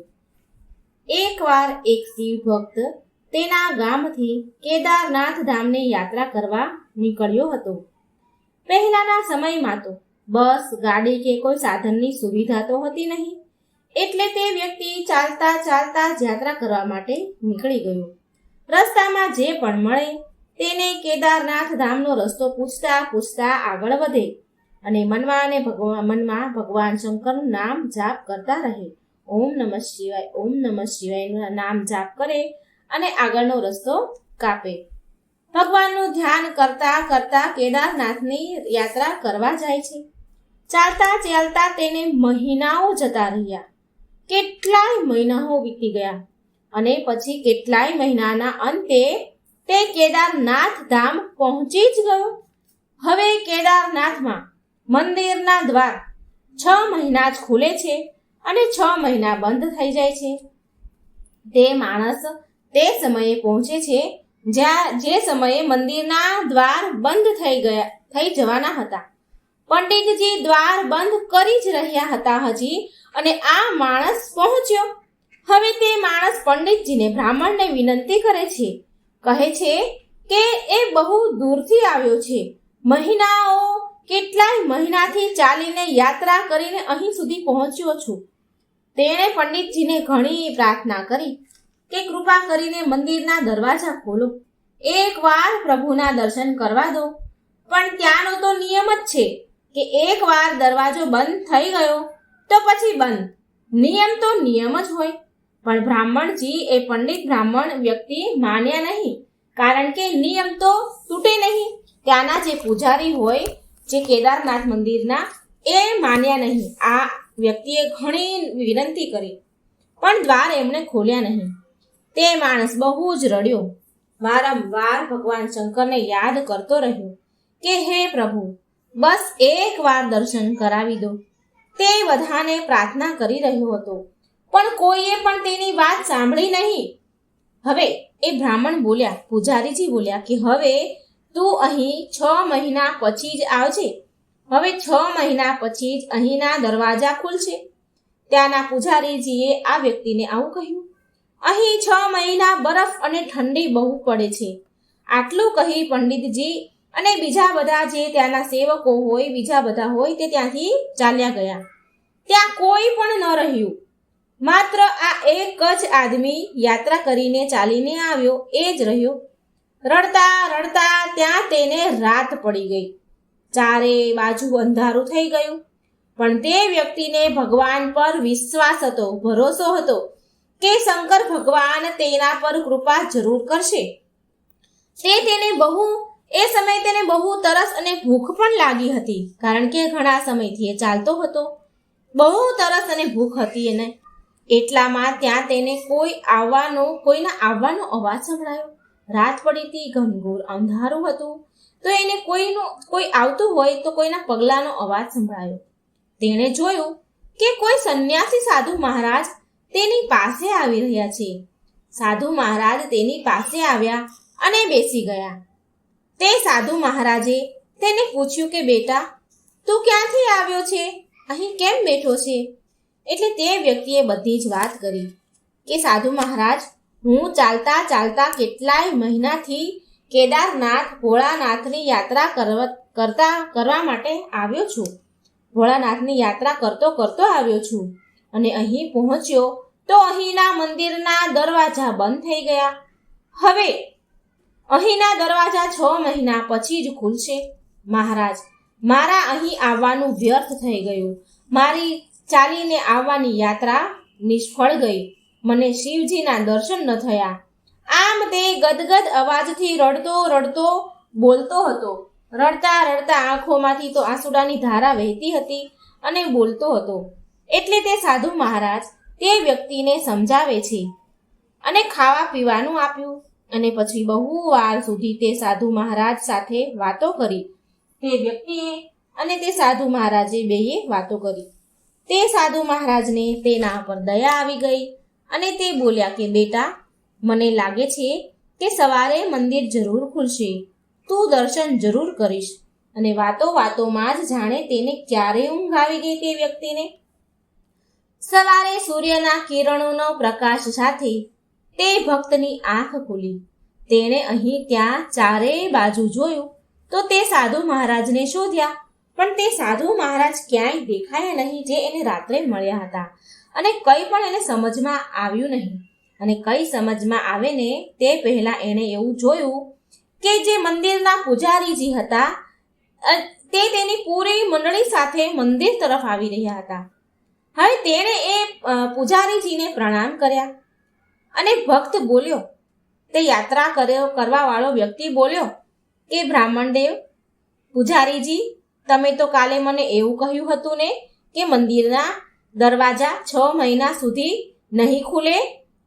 એકવાર એક શિવ ભક્ત તેના ગામથી કેદારનાથ ધામને યાત્રા કરવા નીકળ્યો હતો. પહેલાના સમયમાં તો બસ, ગાડી કે કોઈ સાધનની સુવિધા તો હતી નહીં, એટલે તે વ્યક્તિ ચાલતા ચાલતા યાત્રા કરવા માટે નીકળી ગયો. રસ્તામાં જે પણ મળે તેને કેદારનાથ ધામનો રસ્તો પૂછતા પૂછતા આગળ વધે અને મનમાં ભગવાન શંકરનું નામ જાપ કરતા રહે. ઓમ નમઃ શિવાય, ઓમ નમઃ શિવાયનું નામ જાપ કરે અને આગળનો રસ્તો કાપે. ભગવાનનું ધ્યાન કરતા કરતા કેદારનાથની યાત્રા કરવા જાય છે. ચાલતા ચાલતા તેને મહિનાઓ જતા રહ્યા. કેટલાય મહિનાઓ વીતી ગયા અને પછી કેટલાય મહિનાના અંતે તે કેદારનાથ ધામ પહોંચી જ ગયો. હવે કેદારનાથમાં મંદિરના દ્વાર 6 મહિના જ ખુલે છે અને 6 મહિના બંધ થઈ જાય છે. તે માણસ તે સમયે પહોંચે છે જે સમયે મંદિરના દ્વાર બંધ થઈ જવાના હતા. પંડિતજી દ્વાર બંધ કરી જ રહ્યા હતા હજી, અને આ માણસ પહોંચ્યો. હવે તે માણસ પંડિતજીને, બ્રાહ્મણને વિનંતી કરે છે. કહે છે કે એ બહુ દૂરથી આવ્યો છે, કેટલાય મહિનાથી ચાલીને યાત્રા કરીને અહીં સુધી પહોંચ્યો છું. તેણે પંડિતજીને ઘણી પ્રાર્થના કરી કે કૃપા કરીને મંદિરના દરવાજા ખોલો, એકવાર પ્રભુના દર્શન કરવા દો. પણ ત્યાંનો તો નિયમ જ છે કે એકવાર દરવાજો બંધ થઈ ગયો તો પછી બંધ. નિયમ તો નિયમ જ હોય. પણ બ્રાહ્મણજી, એ પંડિત બ્રાહ્મણ વ્યક્તિ માન્યા નહીં, કારણ કે નિયમ તો તૂટે નહીં. ત્યાંના જે પૂજારી હોય, જે કેદારનાથ મંદિરના, એ માન્યા નહીં. આ વ્યક્તિએ ઘણી વિનંતી કરી પણ દ્વાર એમણે ખોલ્યા નહીં. તે માણસ બહુ જ રડ્યો. વારંવાર ભગવાન શંકરને યાદ કરતો રહ્યો કે હે પ્રભુ, બસ એકવાર દર્શન કરાવી દો. તે બધાને પ્રાર્થના કરી રહ્યો હતો, પણ કોઈએ પણ તેની વાત સાંભળી નહીં. હવે એ બ્રાહ્મણ બોલ્યા, પૂજારીજી બોલ્યા કે હવે તું અહીં 6 મહિના પછી જ આવજે. હવે 6 મહિના પછી જ અહીંના દરવાજા ખુલશે. ત્યાંના પૂજારીજીએ આ વ્યક્તિને આવું કહ્યું. અહીં 6 મહિના બરફ અને ઠંડી બહુ પડે છે. આટલું કહી પંડિતજી અને બીજા બધા જે ત્યાંના સેવકો હોય, બીજા બધા હોય તે ત્યાંથી ચાલ્યા ગયા. ત્યાં કોઈ પણ ન રહ્યું. માત્ર આ એક જ આદમી યાત્રા કરીને ચાલીને આવ્યો એ જ રહ્યો. રડતા રડતા ત્યાં તેને રાત પડી ગઈ. ચારે બાજુ અંધારું થઈ ગયું. પણ તે વ્યક્તિને ભગવાન પર વિશ્વાસ હતો, ભરોસો હતો કે શંકર ભગવાન તેના પર કૃપા જરૂર કરશે. એ સમયે તેને બહુ તરસ અને ભૂખ પણ લાગી હતી, કારણ કે ઘણા સમયથી એ ચાલતો હતો. બહુ તરસ અને ભૂખ હતી એને. એટલામાં ત્યાં તેને કોઈના આવવાનો અવાજ સંભળાયો. રાત પડી હતી, ઘનઘોર અંધારું હતું, તો એને કોઈ આવતું હોય તો કોઈના પગલાંનો અવાજ સંભળાયો. તેણે જોયું કે કોઈ સંન્યાસી સાધુ મહારાજ તેની પાસે આવી રહ્યા છે. સાધુ મહારાજ તેની પાસે આવ્યા અને બેસી ગયા. તે સાધુ મહારાજે તેને પૂછ્યું કે બેટા, તું ક્યાંથી આવ્યો છે? અહીં કેમ બેઠો છે? એટલે તે વ્યક્તિએ બધી જ વાત કરી કે સાધુ મહારાજ, હું ચાલતા ચાલતા કેટલાય મહિનાથી કેદારનાથ ભોળાનાથની યાત્રા કરવા માટે આવ્યો છું. ભોળાનાથની યાત્રા કરતો આવ્યો છું અને અહીં પહોંચ્યો તો અહીંના મંદિરના દરવાજા બંધ થઈ ગયા. હવે અહીંના દરવાજા 6 મહિના પછી જ ખુલશે. મહારાજ, મારા અહીં આવવાનું વ્યર્થ થઈ ગયું. મારી ચાલીને આવવાની યાત્રા નિષ્ફળ ગઈ. મને શિવજીના દર્શન ન થયા. આમ તે ગદગદ અવાજથી રડતો બોલતો હતો. રડતા રડતા આંખોમાંથી તો આંસુડાની ધારા વહેતી હતી અને બોલતો હતો. એટલે તે સાધુ મહારાજ તે વ્યક્તિને સમજાવે છે અને ખાવા પીવાનું આપ્યું. અને પછી બહુ વાર સુધી તે સાધુ મહારાજ સાથે વાતો કરી. તે વ્યક્તિએ અને તે સાધુ મહારાજે બેએ વાતો કરી. તે સાધુ મહારાજને તેના પર દયા આવી ગઈ અને તે બોલ્યા કે બેટા, મને લાગે છે કે સવારે મંદિર જરૂર ખુલશે. તું દર્શન જરૂર કરીશ. અને વાતોમાં જ જાણે તેને ક્યારે ઊંઘ આવી ગઈ તે વ્યક્તિને. સવારે સૂર્યના કિરણોનો પ્રકાશ સાથે તે ભક્તની આંખ ખુલી. તેણે અહીં ત્યાં ચારે બાજુ જોયું તો તે સાધુ મહારાજને શોધ્યા, પણ તે સાધુ મહારાજ ક્યાંય દેખાયા નહીં જે એને રાત્રે મળ્યા હતા. અને કંઈ પણ એને સમજમાં આવ્યું નહીં. અને કંઈ સમજમાં આવે ને તે પહેલાં એણે એવું જોયું કે જે મંદિરના પૂજારીજી હતા તે તેની પૂરી મંડળી સાથે મંદિર તરફ આવી રહ્યા હતા. હવે તેણે એ પૂજારીજીને પ્રણામ કર્યા અને ભક્ત બોલ્યો, તે યાત્રા કરવા વાળો વ્યક્તિ બોલ્યો કે બ્રાહ્મણદેવ, પૂજારીજી, તમે તો કાલે મને એવું કહ્યું હતું ને કે મંદિરના દરવાજા 6 મહિના સુધી નહીં ખુલે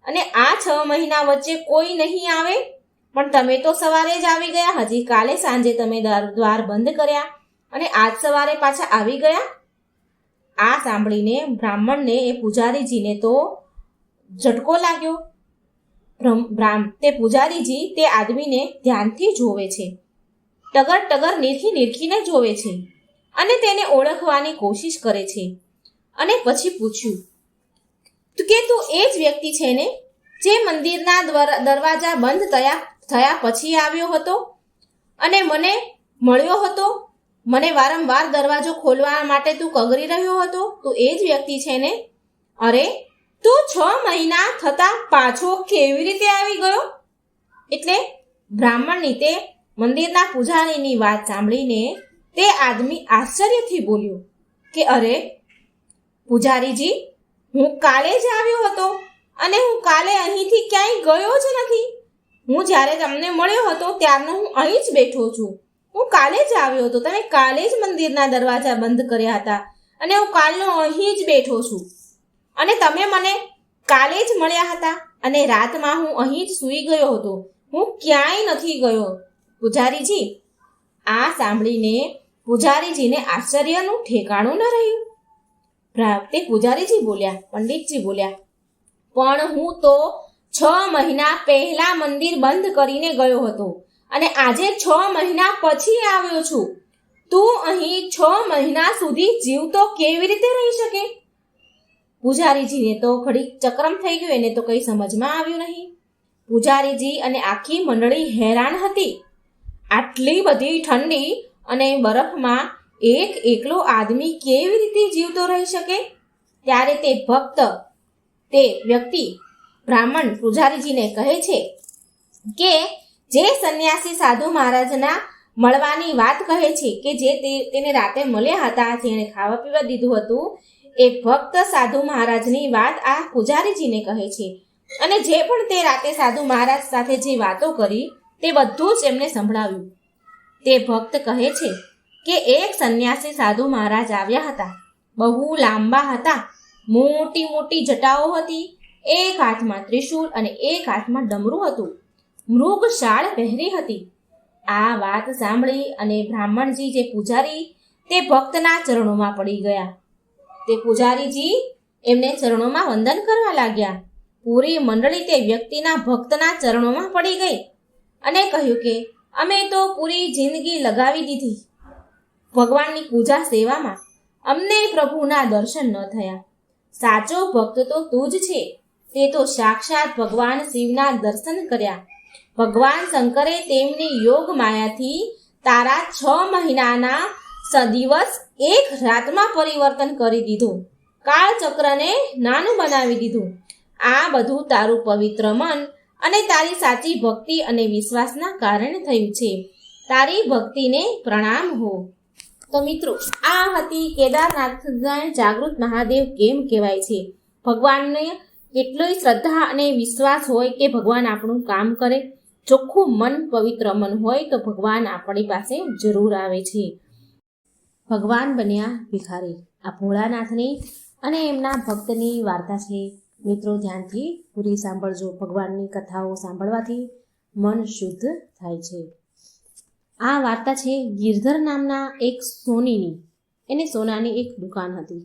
અને આ 6 મહિના વચ્ચે કોઈ નહીં આવે, પણ તમે તો સવારે જ આવી ગયા. હજી કાલે સાંજે તમે દ્વાર બંધ કર્યા અને આજ સવારે પાછા આવી ગયા. આ સાંભળીને બ્રાહ્મણને એ પૂજારીજીને તો ઝટકો લાગ્યો. તે પૂજારીજી તે આદમીને ધ્યાનથી જોવે છે, ટગર નીરખીને જોવે છે અને તેને ઓળખવાની કોશિશ કરે છે. અને પછી પૂછ્યું કે તું એ જ વ્યક્તિ છે ને જે મંદિરના દરવાજા બંધ થયા પછી આવ્યો હતો અને મને મળ્યો હતો? મને વારંવાર દરવાજો ખોલવા માટે તું કગરી રહ્યો હતો. તું એ જ વ્યક્તિ છે ને? અરે, તું 6 મહિના થતા પાછો કેવી રીતે આવી ગયો? એટલે બ્રાહ્મણની તે મંદિરના પૂજારીની વાત સાંભળીને તે આદમી આશ્ચર્યથી બોલ્યો કે અરે પૂજારીજી, હું કાલે જ આવ્યો હતો અને હું કાલે અહીંથી ક્યાંય ગયો જ નથી. હું જ્યારે તમને મળ્યો હતો ત્યારનો હું અહીં જ બેઠો છું. હું કાલે જ આવ્યો હતો. તમે કાલે જ મંદિરના દરવાજા બંધ કર્યા હતા અને હું કાલનો અહીં જ બેઠો છું. અને તમે મને કાલે જ મળ્યા હતા અને રાતમાં હું અહીં જ સૂઈ ગયો હતો. હું ક્યાંય નથી ગયો. પૂજારીજી, આ સાંભળીને પૂજારીજીને આશ્ચર્યનું ઠેકાણું ન રહ્યું. તે પૂજારીજી બોલ્યા, પંડિતજી બોલ્યા, પણ હું તો 6 મહિના પહેલા મંદિર બંધ કરીને ગયો હતો અને આજે 6 મહિના પછી આવ્યો છું. તું અહીં 6 મહિના સુધી જીવતો કેવી રીતે રહી શકે? પૂજારીજીને તો ઘડીક ચક્રમ થઈ ગયું, એને તો કંઈ સમજમાં આવ્યું નહીં. પૂજારીજી અને આખી મંડળી હેરાન હતી. આટલી બધી ઠંડી અને બરફમાં એકલો આદમી કેવી રીતે જીવતો રહી શકે? ત્યારે તે વ્યક્તિ બ્રાહ્મણ પૂજારીજીને કહે છે કે જે સંન્યાસી સાધુ મહારાજના મળવાની વાત કહે છે, કે જે તેને રાતે મળ્યા હતા, જેણે ખાવા પીવા દીધું હતું, એ ભક્ત સાધુ મહારાજની વાત આ પૂજારીજીને કહે છે. અને જે પણ તે રાતે સાધુ મહારાજ સાથે જે વાતો કરી તે બધું જ એમને સંભળાવ્યું. તે ભક્ત કહે છે કે એક સંન્યાસી સાધુ મહારાજ આવ્યા હતા. બહુ લાંબા હતા, મોટી મોટી જટાઓ હતી, એક હાથમાં ત્રિશૂળ અને એક હાથમાં ડમરું હતું. મૃગ શાળ પહેરી હતી. આ વાત સાંભળી અને બ્રાહ્મણજી જે પૂજારી તે ભક્તના ચરણોમાં પડી ગયા. તે પૂજારીજી એમને ચરણોમાં વંદન કરવા લાગ્યા. પૂરી મંડળી તે વ્યક્તિના ભક્તના ચરણોમાં પડી ગઈ અને કહ્યું કે અમે તો પૂરી જિંદગી લગાવી દીધી ભગવાનની પૂજા સેવામાં, અમને પ્રભુના દર્શન ન થયા. સાચો ભક્ત તો તું જ છે. તે તો સાક્ષાત ભગવાન શિવના દર્શન કર્યા. ભગવાન શંકરે તેમની યોગ માયાથી તારા 6 મહિનાના દિવસ એક રાતમાં પરિવર્તન કરી દીધું. કાળચક્રને નાનું બનાવી દીધું. આ બધું તારું પવિત્ર મન અને તારી સાચી ભક્તિ અને વિશ્વાસના કારણે થયું છે. તારી ભક્તિને પ્રણામ હો. તો મિત્રો, આ હતી કેદારનાથના જાગૃત મહાદેવ કેમ કહેવાય છે. ભગવાનને કેટલી શ્રદ્ધા અને વિશ્વાસ હોય કે ભગવાન આપણું કામ કરે. ચોખ્ખું મન, પવિત્ર મન હોય તો ભગવાન આપણી પાસે જરૂર આવે છે. ભગવાન બન્યા ભિખારી. આ ભોળાનાથની અને એમના ભક્તની વાર્તા છે. મિત્રો, ધ્યાનથી પૂરી સાંભળજો. ભગવાનની કથાઓ સાંભળવાથી મન શુદ્ધ થાય છે. આ વાર્તા છે ગિરધર નામના એક સોનીની. એને સોનાની એક દુકાન હતી.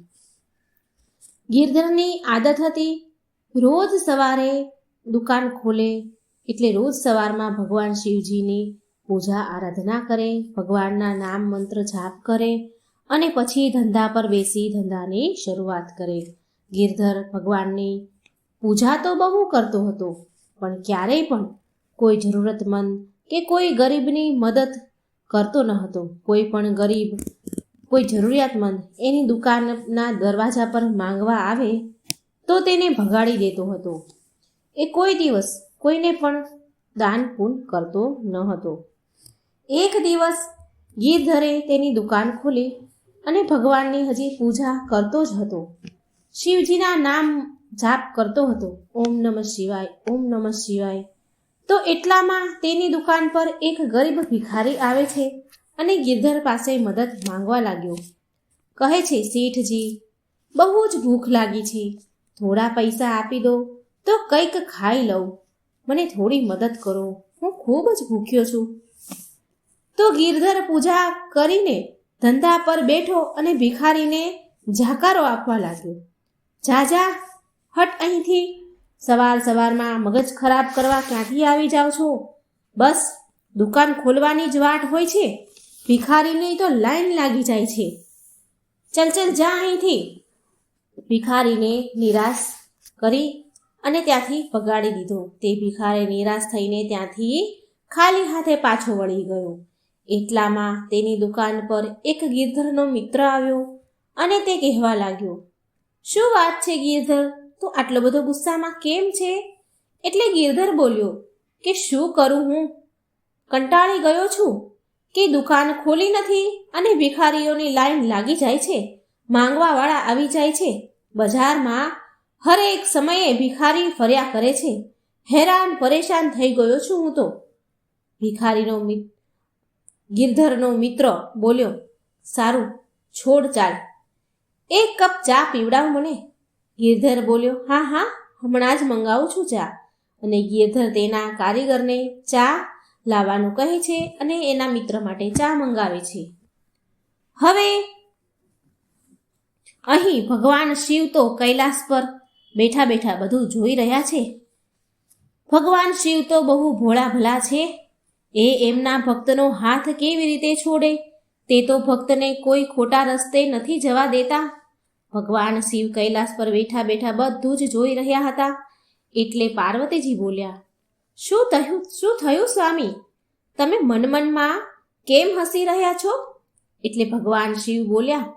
ગિરધરની આદત હતી રોજ સવારે દુકાન ખોલે એટલે રોજ સવારમાં ભગવાન શિવજીની પૂજા આરાધના કરે, ભગવાનના નામ મંત્ર જાપ કરે અને પછી ધંધા પર બેસી ધંધાની શરૂઆત કરે. ગિરધર ભગવાનની પૂજા તો બહુ કરતો હતો, પણ ક્યારેય પણ કોઈ જરૂરતમંદ કે કોઈ ગરીબની મદદ કરતો ન હતો. કોઈ પણ ગરીબ, કોઈ જરૂરિયાતમંદ એની દુકાનના દરવાજા પર માંગવા આવે તો તેને ભગાડી દેતો હતો. એ કોઈ દિવસ કોઈને પણ દાન પૂન કરતો ન હતો. એક દિવસ ગિરધરે તેની દુકાન ખોલી અને ભગવાનની હજી પૂજા કરતો જ હતો. શિવજીના નામ જાપ કરતો હતો, ઓમ નમઃ શિવાય, ઓમ નમઃ શિવાય. તો એટલામાં તેની દુકાન પર એક ગરીબ ભિખારી આવે છે અને ગિરધર પાસે મદદ માંગવા લાગ્યો. કહે છે, શેઠજી, બહુ જ ભૂખ લાગી છે, થોડા પૈસા આપી દો તો કંઈક ખાઈ લઉં. મને થોડી મદદ કરો, હું ખૂબ જ ભૂખ્યો છું. તો ગિરધર પૂજા કરીને ધંધા પર બેઠો અને ભિખારીને જાકારો આપવા લાગ્યો. જા જા, હટ અહીંથી. સવારમાં મગજ ખરાબ કરવા ક્યાંથી આવી જાઓ છો? બસ દુકાન ખોલવાની જ વાટ હોય છે. ભિખારીની તો લાઈન લાગી જાય છે. ચલ જા અહીંથી. ભિખારીને નિરાશ કરી અને ત્યાંથી ભગાડી દીધો. તે ભિખારી નિરાશ થઈને ત્યાંથી ખાલી હાથે પાછો વળી ગયો. એટલામાં તેની દુકાન પર એક ગિરધરનો મિત્ર આવ્યો અને તે કહેવા લાગ્યો, શું વાત છે ગિરધર, તું આટલો બધો ગુસ્સામાં કેમ છે? એટલે ગિરધર બોલ્યો કે શું કરું, હું કંટાળી ગયો છું કે દુકાન ખોલી નથી અને ભિખારીઓની લાઈન લાગી જાય છે, માંગવાવાળા આવી જાય છે, બજારમાં હરેક સમયે ભિખારી ફર્યા કરે છે, હેરાન પરેશાન થઈ ગયો છું હું તો. ગિરધરનો મિત્ર બોલ્યો, સારું છોડ, ચાલ એક કપ ચા પીવડાવ મને. ગિરધર બોલ્યો, હા હમણાં જ મંગાવું છું ચા. અને ગિરધર તેના કારીગરને ચા લાવવાનું કહે છે અને એના મિત્ર માટે ચા મંગાવે છે. હવે અહીં ભગવાન શિવ તો કૈલાસ પર બેઠા બેઠા બધું જોઈ રહ્યા છે. ભગવાન શિવ તો બહુ ભોળા ભલા છે. એ એમના ભક્તનો હાથ કેવી રીતે છોડે? તે તો ભક્તને કોઈ ખોટા રસ્તે નથી જવા દેતા. ભગવાન શિવ કૈલાસ પર બેઠા બેઠા બધું જ જોઈ રહ્યા હતા. એટલે પાર્વતીજી બોલ્યા, શું થયું સ્વામી? તમે મનમાં કેમ હસી રહ્યા છો? એટલે ભગવાન શિવ બોલ્યા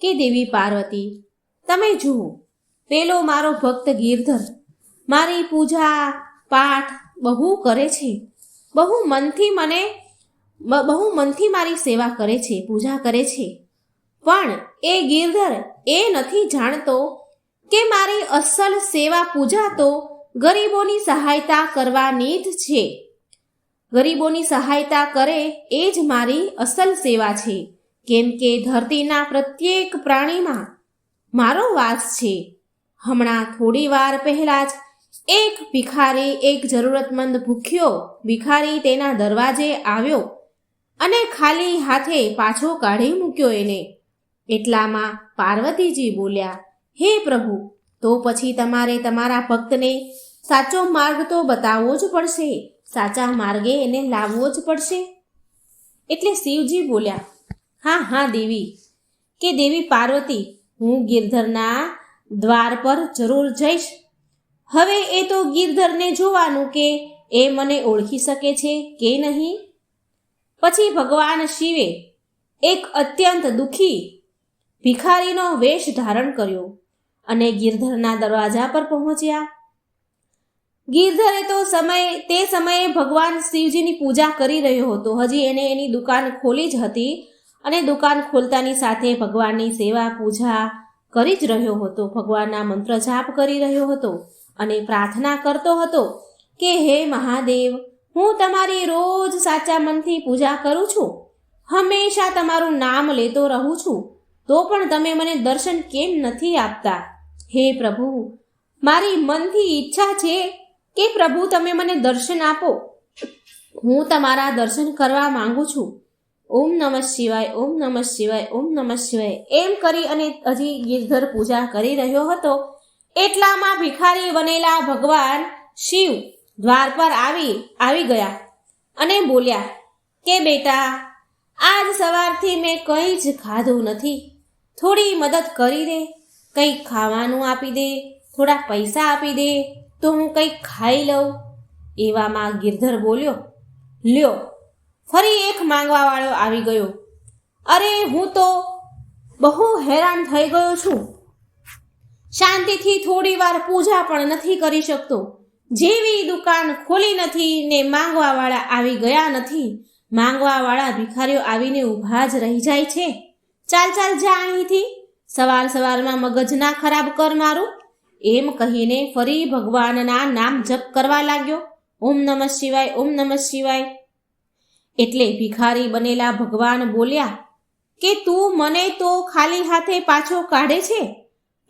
કે દેવી પાર્વતી, તમે જુઓ, પેલો મારો ભક્ત ગિરધર મારી પૂજા પાઠ બહુ કરે છે. બહુ મનથી મારી સેવા કરે છે, પૂજા કરે છે. પણ એ ગિરધર એ નથી જાણતો કે મારી અસલ સેવા પૂજા તો ગરીબોની સહાયતા કરવાની જ છે. ગરીબોની સહાયતા કરે એ જ મારી અસલ સેવા છે. કેમ કે ધરતીના પ્રત્યેક પ્રાણીમાં મારો વાસ છે. હમણાં થોડી વાર પહેલા જ એક ભિખારી, એક જરૂરતમંદ ભૂખ્યો ભિખારી તેના દરવાજે આવ્યો અને ખાલી હાથે પાછો કાઢી મૂક્યો એને. એટલામાં પાર્વતીજી બોલ્યા, હે પ્રભુ, તો પછી તમારે તમારા ભક્તને સાચો માર્ગ તો બતાવવો જ પડશે, સાચા માર્ગે એને લાવવો જ પડશે. એટલે શિવજી બોલ્યા, હા હા દેવી, કે દેવી પાર્વતી, હું ગિરધરના દ્વાર પર જરૂર જઈશ. હવે એ તો ગિરધરને જોવાનું કે એ મને ઓળખી શકે છે કે નહીં. પછી ભગવાન શિવે એક અત્યંત દુઃખી ભિખારીનો વેશ ધારણ કર્યો અને ગિરધરના દરવાજા પર પહોંચ્યા. ગિરધરે તો તે સમયે ભગવાન શિવજીની પૂજા કરી રહ્યો હતો. હજી એને એની દુકાન ખોલી જ હતી અને દુકાન ખોલતાની સાથે ભગવાનની સેવા પૂજા કરી જ રહ્યો હતો. ભગવાનના મંત્ર જાપ કરી રહ્યો હતો અને પ્રાર્થના કરતો હતો કે હે મહાદેવ, હું તમારી રોજ સાચા મનથી પૂજા કરું છું, હંમેશા તમારું નામ લેતો રહું છું, તો પણ તમે મને દર્શન કેમ નથી આપતા? હે પ્રભુ, મારી મનથી ઈચ્છા છે કે પ્રભુ તમે મને દર્શન આપો. હું તમારા દર્શન કરવા માંગુ છું. ઓમ નમઃ શિવાય, ઓમ નમઃ શિવાય, ઓમ નમઃ શિવાય એમ કરી અને હજી ગિરધર પૂજા કરી રહ્યો હતો. એટલામાં ભિખારી બનેલા ભગવાન શિવ દ્વાર પર આવી ગયા અને બોલ્યા કે બેટા, આજ સવારથી મેં કંઈ જ ખાધું નથી, થોડી મદદ કરી દે, કંઈક ખાવાનું આપી દે, થોડા પૈસા આપી દે તો હું કંઈક ખાઈ લઉં. એવામાં ગિરધર બોલ્યો, લ્યો, ફરી એક માંગવાવાળો આવી ગયો. અરે, હું તો બહુ હેરાન થઈ ગયો છું, શાંતિથી થોડી વાર પૂજા પણ નથી કરી શકતો. જેવી દુકાન ખોલી નથી ને માંગવાવાળા આવી ગયા નથી. માંગવાવાળા ભિખારીઓ આવીને ઊભા જ રહી જાય છે. ચાલ ચાલ જા અહીંથી, સવારમાં મગજ ના ખરાબ કર મારું. એમ કહીને ફરી ભગવાનના નામ જપ કરવા લાગ્યો. ઓમ નમઃ શિવાય, ઓમ નમઃ શિવાય. એટલે ભિખારી બનેલા ભગવાન બોલ્યા કે તું મને તો ખાલી હાથે પાછો કાઢે છે,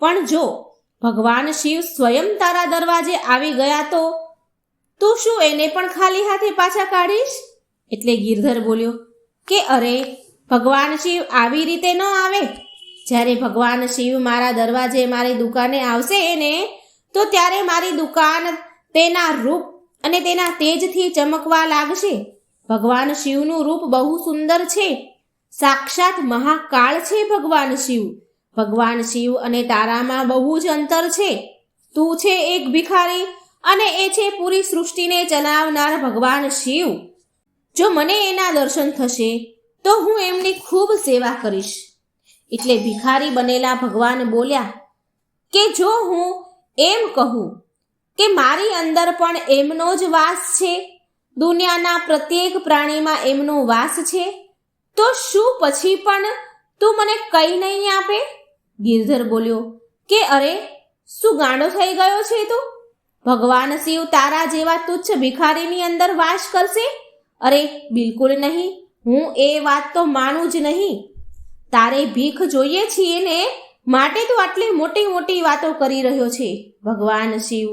પણ જો ભગવાન શિવ સ્વયં તારા દરવાજે આવી ગયા તો તું શું એને પણ ખાલી હાથે પાછા કાઢીશ? એટલે ગિરધર બોલ્યો કે અરે, ભગવાન શિવ આવી રીતે ન આવે. જ્યારે ભગવાન શિવ મારા દરવાજે મારી દુકાને આવશે એને તો ત્યારે મારી દુકાન તેના રૂપ અને તેના તેજથી ચમકવા લાગશે. ભગવાન શિવનું રૂપ બહુ સુંદર છે, સાક્ષાત મહાકાળ છે ભગવાન શિવ. ભગવાન શિવ અને તારામાં બહુ જ અંતર છે. તું છે એક ભિખારી અને એ છે પૂરી સૃષ્ટિને ચલાવનાર ભગવાન શિવ. જો મને એના દર્શન થશે તો હું એમની ખૂબ સેવા કરીશ. એટલે ભિખારી બનેલા ભગવાન બોલ્યા કે જો હું એમ કહું કે મારી અંદર પણ એમનો જ વાસ છે, દુનિયાના પ્રત્યેક પ્રાણીમાં એમનો વાસ છે, તો શું પછી પણ તું મને કંઈ નહીં આપે? ગિરધર બોલ્યો કે અરે, શું ગાંડો થઈ ગયો છે તું? ભગવાન શિવ તારા જેવા તુચ્છ ભિખારીની અંદર વાસ કરશે? અરે બિલકુલ નહીં, હું એ વાત તો માનું જ નહીં. તારે ભીખ જોઈએ છીએ ને માટે તું આટલી મોટી મોટી વાતો કરી રહ્યો છે. ભગવાન શિવ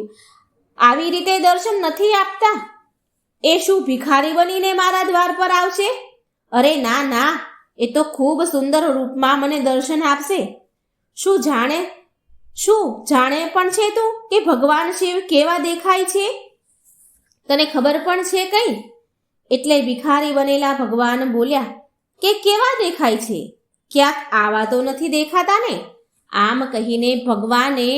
આવી રીતે દર્શન નથી આપતા. એ શું ભિખારી બનીને મારા દ્વાર પર આવશે? અરે ના ના, એ તો ખૂબ સુંદર રૂપમાં મને દર્શન આપશે. શું જાણે પણ છે તું કે ભગવાન શિવ કેવા દેખાય છે? તને ખબર પણ છે કઈ? એટલે ભિખારી બનેલા ભગવાન બોલ્યા કે કેવા દેખાય છે? ક્યાંક આવા તો નથી દેખાતા ને? આમ કહીને ભગવાને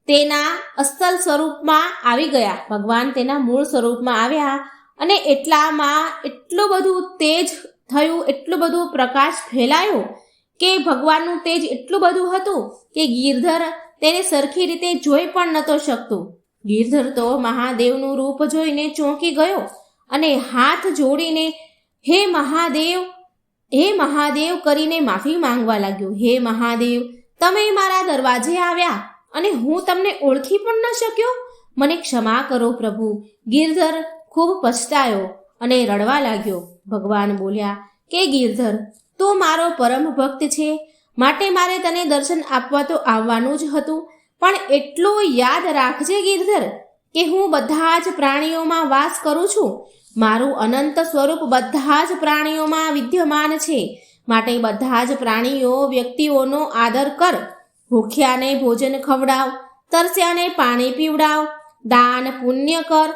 તેના અસલ સ્વરૂપમાં આવી ગયા. ભગવાન તેના મૂળ સ્વરૂપમાં આવ્યા અને એટલામાં એટલું બધું તેજ થયું, એટલું બધું પ્રકાશ ફેલાયો કે ભગવાનનું તેજ એટલું બધું હતું કે ગિરધર તેને સરખી રીતે જોઈ પણ નહોતો શકતો. ગિરધર તો મહાદેવનું રૂપ જોઈને ચોંકી ગયો અને હાથ જોડીને હે મહાદેવ કરીને માફી માંગવા લાગ્યો. હે મહાદેવ, તમે મારા દરવાજે આવ્યા અને હું તમને ઓળખી પણ ન શક્યો. મને ક્ષમા કરો પ્રભુ. ગિરધર ખૂબ પછતાયો અને રડવા લાગ્યો. ભગવાન બોલ્યા કે ગિરધર, તું મારો પરમ ભક્ત છે, માટે મારે તને દર્શન આપવા તો આવવાનું જ હતું. પણ એટલું યાદ રાખજે ગિરધર કે હું બધા જ પ્રાણીઓમાં વાસ કરું છું. મારું અનંત સ્વરૂપ બધા જ પ્રાણીઓમાં વિદ્યમાન છે. માટે બધા જ વ્યક્તિઓનો આદર કર. ભૂખ્યાને ભોજન ખવડાવ, તરસ્યાને પાણી પીવડાવ, દાન પુણ્ય કર.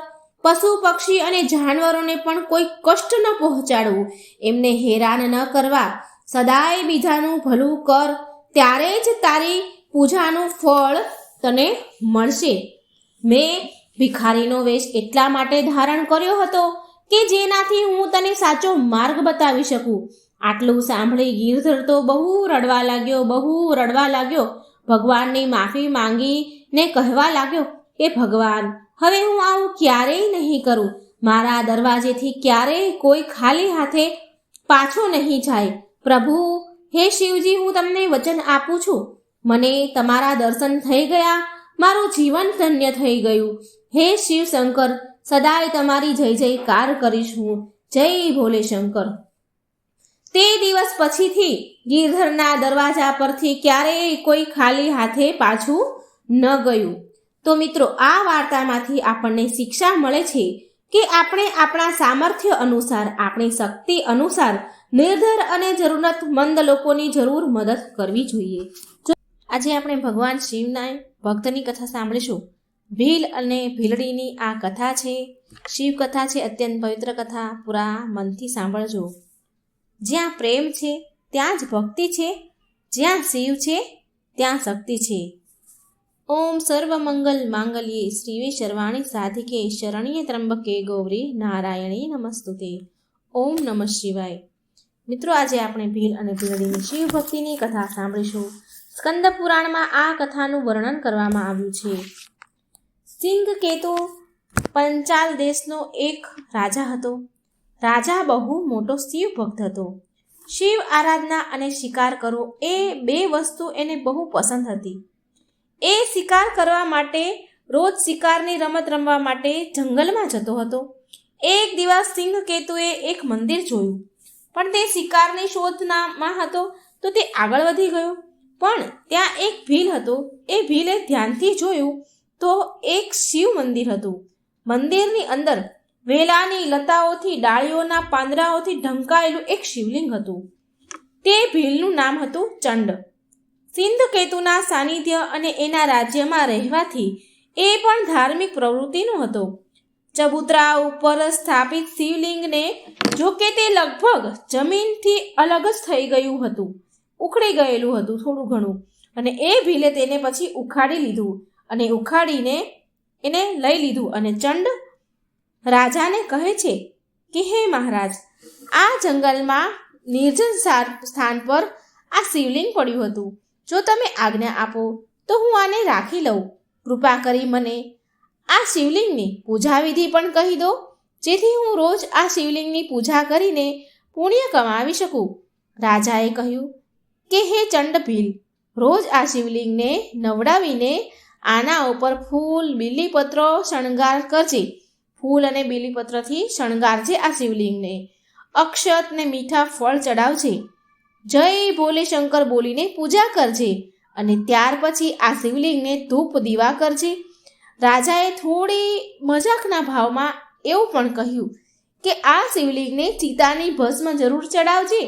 પશુ પક્ષી અને જાનવરોને પણ કોઈ કષ્ટ ન પહોંચાડવું, એમને હેરાન ન કરવા. સદાય બીજાનું ભલું કર, ત્યારે જ તારી પૂજાનું ફળ તને મળશે. મેં ભિખારીનો વેશ એટલા માટે ધારણ કર્યો હતો કે જેનાથી હું તને સાચો માર્ગ બતાવી શકું. આટલું સાંભળી ગિરધર તો બહુ રડવા લાગ્યો. ભગવાનની માફી માંગીને કહેવા લાગ્યો કે ભગવાન, હવે હું આવું ક્યારેય નહીં કરું. મારા દરવાજેથી ક્યારેય કોઈ ખાલી હાથે પાછો નહીં જાય. પ્રભુ, હે શિવજી, હું તમને વચન આપું છું, મને તમારા દર્શન થઈ ગયા, મારું જીવન ધન્ય થઈ ગયું. હે શિવ શંકર, સદાય તમારી જય જયકાર કરીશ હું. જય ભોલે શંકર. તે દિવસ પછીથી ગિરધરના દરવાજા પરથી ક્યારેય કોઈ ખાલી હાથે પાછું ન ગયું. તો મિત્રો, આ વાર્તામાંથી આપણને શિક્ષા મળે છે કે આપણે આપણા સામર્થ્ય અનુસાર, આપણી શક્તિ અનુસાર નિર્ધર અને જરૂરતમંદ લોકોની જરૂર મદદ કરવી જોઈએ. આજે આપણે ભગવાન શિવના ભક્તની કથા સાંભળીશું. ભીલ અને ભીલડીની આ કથા છે, શિવ કથા છે, અત્યંત પવિત્ર કથા. પૂરા મનથી સાંભળજો. જ્યાં પ્રેમ છે ત્યાં જ ભક્તિ છે, જ્યાં શિવ છે ત્યાં શક્તિ છે. ઓમ સર્વમંગલ માંગલ્યે શ્રીવે સર્વાણી સાધિકે શરણ્ય ત્રંબકે ગૌરી નારાયણી નમસ્તુતે. ઓમ નમઃ શિવાય. મિત્રો, આજે આપણે ભીલ અને ભીલડીની શિવ ભક્તિની કથા સાંભળીશું. સ્કંદ પુરાણમાં આ કથાનું વર્ણન કરવામાં આવ્યું છે. સિંહકેતુ પંચાલ દેશનો એક રાજા હતો. રાજા બહુ મોટો શિવ ભક્ત હતો. શિવ આરાધના અને શિકાર કરવો એ બે વસ્તુ એને બહુ પસંદ હતી. એ શિકાર કરવા માટે રોજ શિકારની રમત રમવા માટે જંગલમાં જતો હતો. એક દિવસ સિંહકેતુએ એક મંદિર જોયું, પણ તે શિકારની શોધમાં હતો તો તે આગળ વધી ગયો. પણ ત્યાં એક ભીલ હતો. એ ભીલે ધ્યાનથી જોયું તો એક શિવ મંદિર હતું. મંદિરની અંદર વેલાની લતાઓથી, ડાળીઓના પાંદડાઓથી ઢંકાયેલું એક શિવલિંગ હતું. તે ભીલનું નામ હતું ચંડ. સિંહકેતુના સાનિધ્ય અને એના રાજ્યમાં રહેવાથી એ પણ ધાર્મિક પ્રવૃત્તિનો હતો. ચબૂતરા ઉપર સ્થાપિત શિવલિંગને જોકે તે લગભગ જમીનથી અલગ જ થઈ ગયું હતું, ઉખડી ગયેલું હતું થોડું ઘણું, અને એ ભીલે તેને પછી ઉખાડીને એને લઈ લીધું. અને ચંડ રાજાને કહે છે કે હે મહારાજ, આ જંગલમાં નિર્જન સ્થાન પર આ શિવલિંગ પડ્યું હતું. જો તમે આજ્ઞા આપો તો હું આને રાખી લઉં. કૃપા કરી મને આ શિવલિંગની પૂજા વિધિ પણ કહી દો, જેથી હું રોજ આ શિવલિંગની પૂજા કરીને પુણ્ય કમાવી શકું. રાજાએ કહ્યું કે હે ચંડભીલ, રોજ આ શિવલિંગને નવડાવીને આના ઉપર ફૂલ, બીલીપત્રો શણગાર કરજે. ફૂલ અને બીલીપત્રથી શણગારજે આ શિવલિંગને. અક્ષત ને મીઠા ફળ ચડાવજે. જય ભોલે શંકર બોલીને પૂજા કરજે. અને ત્યાર પછી આ શિવલિંગને ધૂપ દીવા કરજે. રાજાએ થોડી મજાકના ભાવમાં એવું પણ કહ્યું કે આ શિવલિંગને ચિતાની ભસ્મ જરૂર ચડાવજે.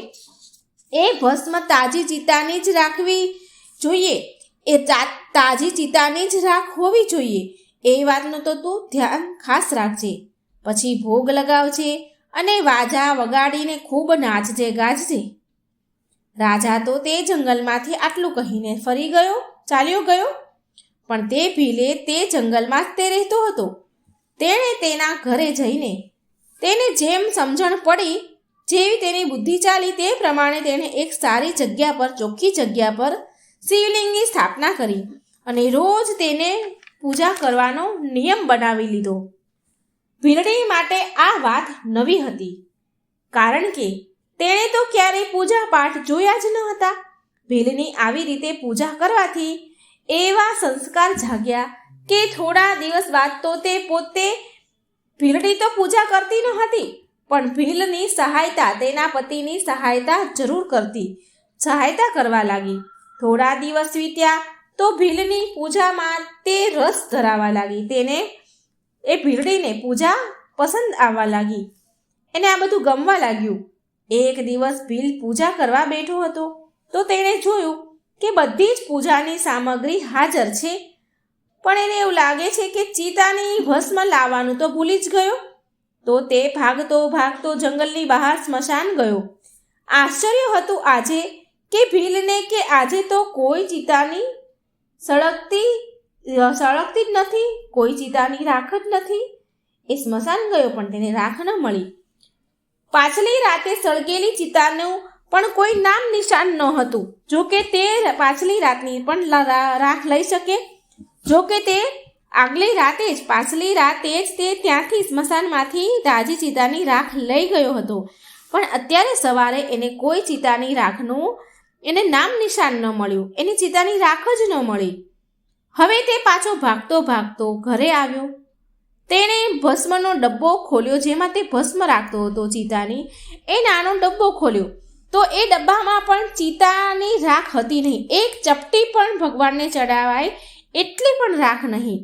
એ ભસ્મ તાજી ચિતાની જ રાખવી જોઈએ, એ તાજી ચિતાની જ રાખ હોવી જોઈએ, એ વાતનું તો તું ધ્યાન ખાસ રાખજે. પછી ભોગ લગાવજે અને વાજા વગાડીને ખૂબ નાચજે ગાજજે. રાજા તો તે જંગલમાંથી આટલું કહીને ફરી ચાલ્યો ગયો. પણ તે ભીલે તે જંગલમાં જ તે રહેતો હતો. તેણે તેના ઘરે જઈને તેને જેમ સમજણ પડી, જેવી તેની બુદ્ધિ ચાલી, તે પ્રમાણે તેણે એક સારી જગ્યા પર, ચોખ્ખી જગ્યા પર શિવલિંગની સ્થાપના કરી અને રોજ તેને પૂજા કરવાનો નિયમ બનાવી લીધો. ભીલડી માટે આ વાત નવી હતી, કારણ કે તેણે તો ક્યારેય પૂજા પાઠ જોયા જ ન હતા. ભીલની આવી રીતે પૂજા કરવાથી એવા સંસ્કાર જાગ્યા કે થોડા દિવસ બાદ તો તે પોતે, ભીલડી તો પૂજા કરતી ન હતી, પણ ભીલની સહાયતા, તેના પતિની સહાયતા જરૂર કરતી, સહાયતા કરવા લાગી. થોડા દિવસ વીત્યા તો ભીલની પૂજામાં તે રસ ધરાવા લાગી. તેને, એ ભીલડીને પૂજા પસંદ આવવા લાગી. એને આ બધું ગમવા લાગ્યું. એક દિવસ ભીલ પૂજા કરવા બેઠો હતો તો તેણે જોયું કે બધી જ પૂજાની સામગ્રી હાજર છે, પણ એને એવું લાગે છે કે ચિતાની ભસ્મ લાવવાનું તો ભૂલી જ ગયો. તો તે ભાગતો ભાગતો જંગલની બહાર સ્મશાન ગયો. આશ્ચર્ય હતું આજે કે ભીલને કે આજે તો કોઈ ચિતાની સળગતી જ નથી, કોઈ ચિતાની રાખ જ નથી. એ સ્મશાન ગયો પણ તેને રાખ ન મળી. પાછલી રાતે સળગેલી ચિતાનું પણ કોઈ નામ નિશાન ન હતું. જો કે તે પાછલી રાતની પણ રાખ લઈ શકે. જો કે તે આગલી રાતે જ, પાછલી રાતે જ તે ત્યાંથી સ્મશાનમાંથી તાજી ચિતાની રાખ લઈ ગયો હતો. પણ અત્યારે સવારે એને કોઈ ચિતાની રાખનું એને નામ નિશાન ન મળ્યું, એની ચિતાની રાખ જ ન મળી. હવે તે પાછો ભાગતો ભાગતો ઘરે આવ્યો. તેણે ભસ્મનો ડબ્બો ખોલ્યો, જેમાં તે ભસ્મ રાખતો હતો ચિતાની. એ નાનો ડબ્બો ખોલ્યો તો એ ડબ્બામાં પણ ચિતાની રાખ હતી નહીં. એક ચપટી પણ ભગવાનને ચડાવાય એટલી પણ રાખ નહીં.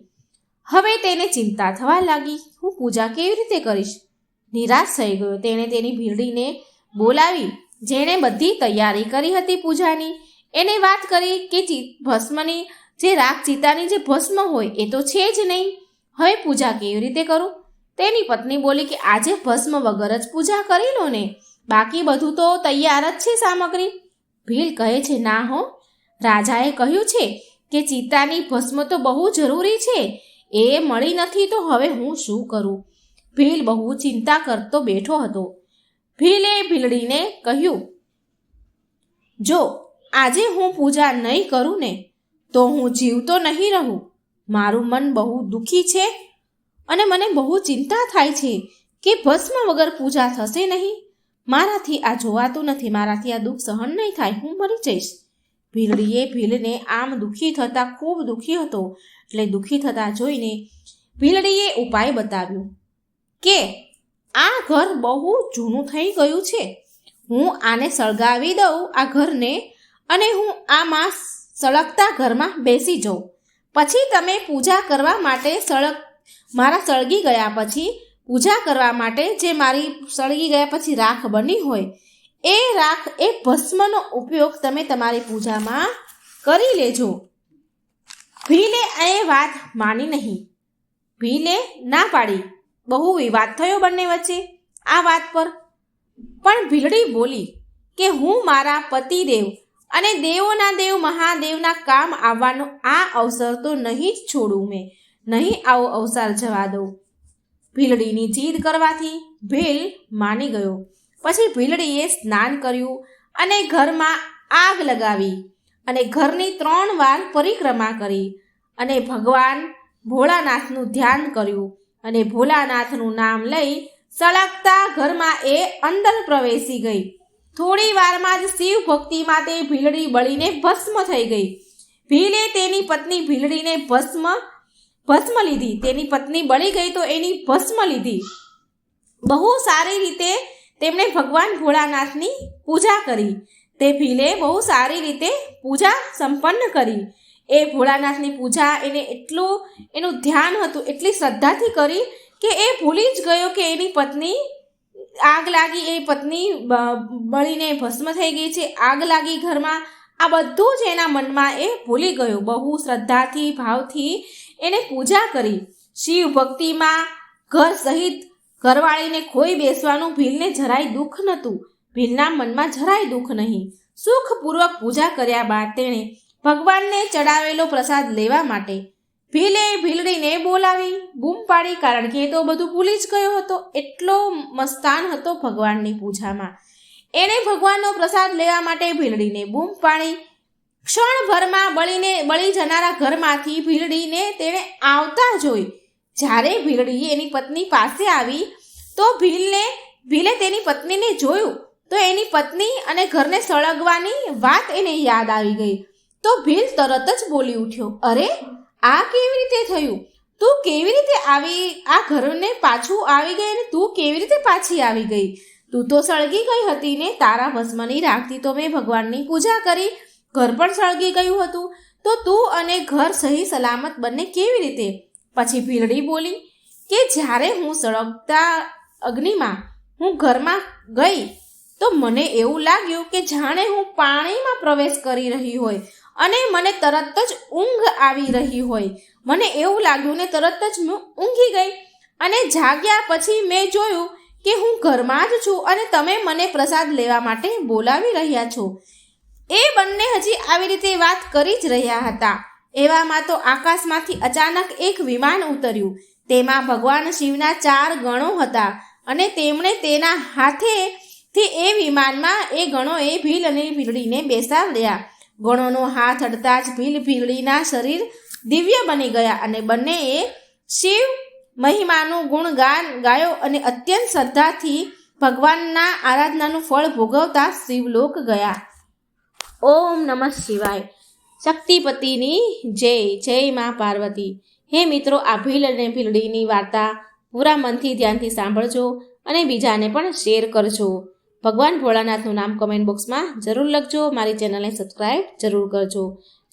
હવે તેને ચિંતા થવા લાગી, હું પૂજા કેવી રીતે કરીશ? નિરાશ થઈ ગયો. તેણે તેની ભીલડીને બોલાવી, જેણે બધી તૈયારી કરી હતી પૂજાની. એને વાત કરી કે ભસ્મની જે રાખ, ચિતાની જે ભસ્મ હોય એ તો છે જ નહીં, હવે પૂજા કેવી રીતે કરું? તેની પત્ની બોલી કે આજે ભસ્મ વગર જ પૂજા કરી લો ને, બાકી બધું તો તૈયાર જ છે સામગ્રી. ભીલ કહે છે, ના હો, રાજાએ કહ્યું છે કે ચિતાની ભસ્મ તો બહુ જરૂરી છે, એ મળી નથી તો હવે હું શું કરું? ભીલ બહુ ચિંતા કરતો બેઠો હતો. ભીલે ભીલડીને કહ્યું, જો આજે હું પૂજા નહીં કરું ને તો હું જીવતો નહીં રહું. મારું મન બહુ દુઃખી છે અને મને બહુ ચિંતા થાય છે કે ભસ્મ વગર પૂજા થશે નહીં. મારાથી આ જોવાતું નથી, મારાથી આ દુઃખ સહન નહીં થાય, હું મરી જઈશ. ભીલડીએ ભીલને આમ દુઃખી થતા, ખૂબ દુઃખી હતો, એટલે દુઃખી થતા જોઈને ભીલડીએ ઉપાય બતાવ્યો કે આ ઘર બહુ જૂનું થઈ ગયું છે, હું આને સળગાવી દઉં આ ઘરને, અને હું આમાં સળગતા ઘરમાં બેસી જાઉં. પછી તમે પૂજા કરવા માટે મારા સળગી ગયા પછી પૂજા કરવા માટે જે મારી સળગી ગયા પછી રાખ બની હોય એ રાખ, એ ભસ્મનો ઉપયોગ તમે તમારી પૂજામાં કરી લેજો. ભીલે એ વાત માની નહીં. ભીલે ના પાડી. બહુ વિવાદ થયો બંને વચ્ચે આ વાત પર. પણ ભીલડી બોલી કે હું મારા પતિદેવ અને દેવોના દેવ મહાદેવના કામ આવવાનો આ અવસર તો નહીં જ છોડું, મેં નહીં આવો અવસર જવા દઉં. ભીલડીની જીદ કરવાથી ભીલ માની ગયો. પછી ભીલડીએ સ્નાન કર્યું અને ઘરમાં આગ લગાવી અને ઘરની 3 વાર પરિક્રમા કરી અને ભગવાન ભોળાનાથનું ધ્યાન કર્યું અને ભોલાનાથનું નામ લઈ સળગતા ઘરમાં એ અંદર પ્રવેશી ગઈ. થોડી વારમાં જ શિવ ભક્તિમાં તે ભીલડી બળીને ભસ્મ થઈ ગઈ. ભીલે તેની પત્ની ભીલડીને ભસ્મ લીધી. તેની પત્ની બળી ગઈ તો એની ભસ્મ લીધી. બહુ સારી રીતે તેમણે ભગવાન ભોળાનાથની પૂજા કરી. તે ભીલે બહુ સારી રીતે પૂજા સંપન્ન કરી. એ ભોળાનાથની પૂજા એને એનું ધ્યાન હતું, એટલી શ્રદ્ધાથી કરી કે એ ભૂલી જ ગયો કે એની પત્ની આગ લાગી, એ પત્ની બળીને ભસ્મ થઈ ગઈ છે, આગ લાગી ઘરમાં. આ બધું જ એના મનમાં એ ભૂલી ગયો. બહુ શ્રદ્ધાથી ભાવથી એને પૂજા કરી. શિવ ભક્તિમાં ઘર સહિત ઘરવાળીને ખોઈ બેસવાનું ભીલને જરાય દુઃખ નહોતું. ભીલના મનમાં જરાય દુઃખ નહીં. સુખપૂર્વક પૂજા કર્યા બાદ તેણે ભગવાનને ચડાવેલો પ્રસાદ લેવા માટે ભીલે ભીલડીને બોલાવી, બૂમ પાડી, કારણ કે એ તો બધું ભૂલી જ ગયો હતો. એટલો મસ્તાન હતો ભગવાનની પૂજામાં. એણે ભગવાનનો પ્રસાદ લેવા માટે ભીલડીને બૂમ પાડી. ક્ષણભરમાં બળી જનારા ઘરમાંથી ભીલડીને તેણે આવતા જોઈ. જ્યારે ભીલડી એની પત્ની પાસે આવી તો ભીલે તેની પત્નીને જોયું તો એની પત્ની અને ઘરને સળગવાની વાત એને યાદ આવી ગઈ. તો ભીલ તરત જ બોલી ઉઠ્યો, અરે આ કેવી રીતે થયું? તું કેવી રીતે આવી આ ઘરને પાછું આવી ગઈ અને તું કેવી રીતે પાછી આવી ગઈ? તું તો સળગી ગઈ હતી ને. તારા ભસ્મની રાખથી તો મેં ભગવાનની પૂજા કરી, ઘર પણ સળગી ગયું હતું, તો તું અને ઘર સહી સલામત બંને કેવી રીતે? પછી ભીલડી બોલી કે જ્યારે હું સળગતા અગ્નિમાં હું ઘરમાં ગઈ તો મને એવું લાગ્યું કે જાણે હું પાણીમાં પ્રવેશ કરી રહી હોય અને મને તરત જ ઊંઘ આવી રહી હોય. મને એવું લાગ્યું ને તરત જ હું ઊંઘી ગઈ અને જાગ્યા પછી મેં જોયું કે હું ઘરમાં જ છું અને તમે મને પ્રસાદ લેવા માટે બોલાવી રહ્યા છો. એ બંને હજી આવી રીતે વાત કરી જ રહ્યા હતા. એવામાં તો આકાશમાંથી અચાનક એક વિમાન ઉતર્યું. તેમાં ભગવાન શિવના 4 ગણો હતા અને તેમણે તેના હાથેથી એ વિમાનમાં એ ગણોએ ભીલ અને ભીલડીને બેસાડ્યા. ગણોનો હાથ અડતા જ ભીલડીના શરીર દિવ્ય બની ગયા અને બંનેએ શિવ મહિમાનું ગુણગાન ગાયો અને અત્યંત શ્રદ્ધાથી ભગવાનના આરાધનાનું ફળ ભોગવતા શિવલોક ગયા. ઓમ નમઃ શિવાય. શક્તિપતિની જય. જય મા પાર્વતી. હે મિત્રો, આ ભીલ અને ભીલડીની વાર્તા પૂરા મનથી ધ્યાનથી સાંભળજો અને બીજાને પણ શેર કરજો. ભગવાન ભોળાનાથનું નામ કમેન્ટ બોક્સમાં જરૂર લખજો. મારી ચેનલને સબસ્ક્રાઈબ જરૂર કરજો.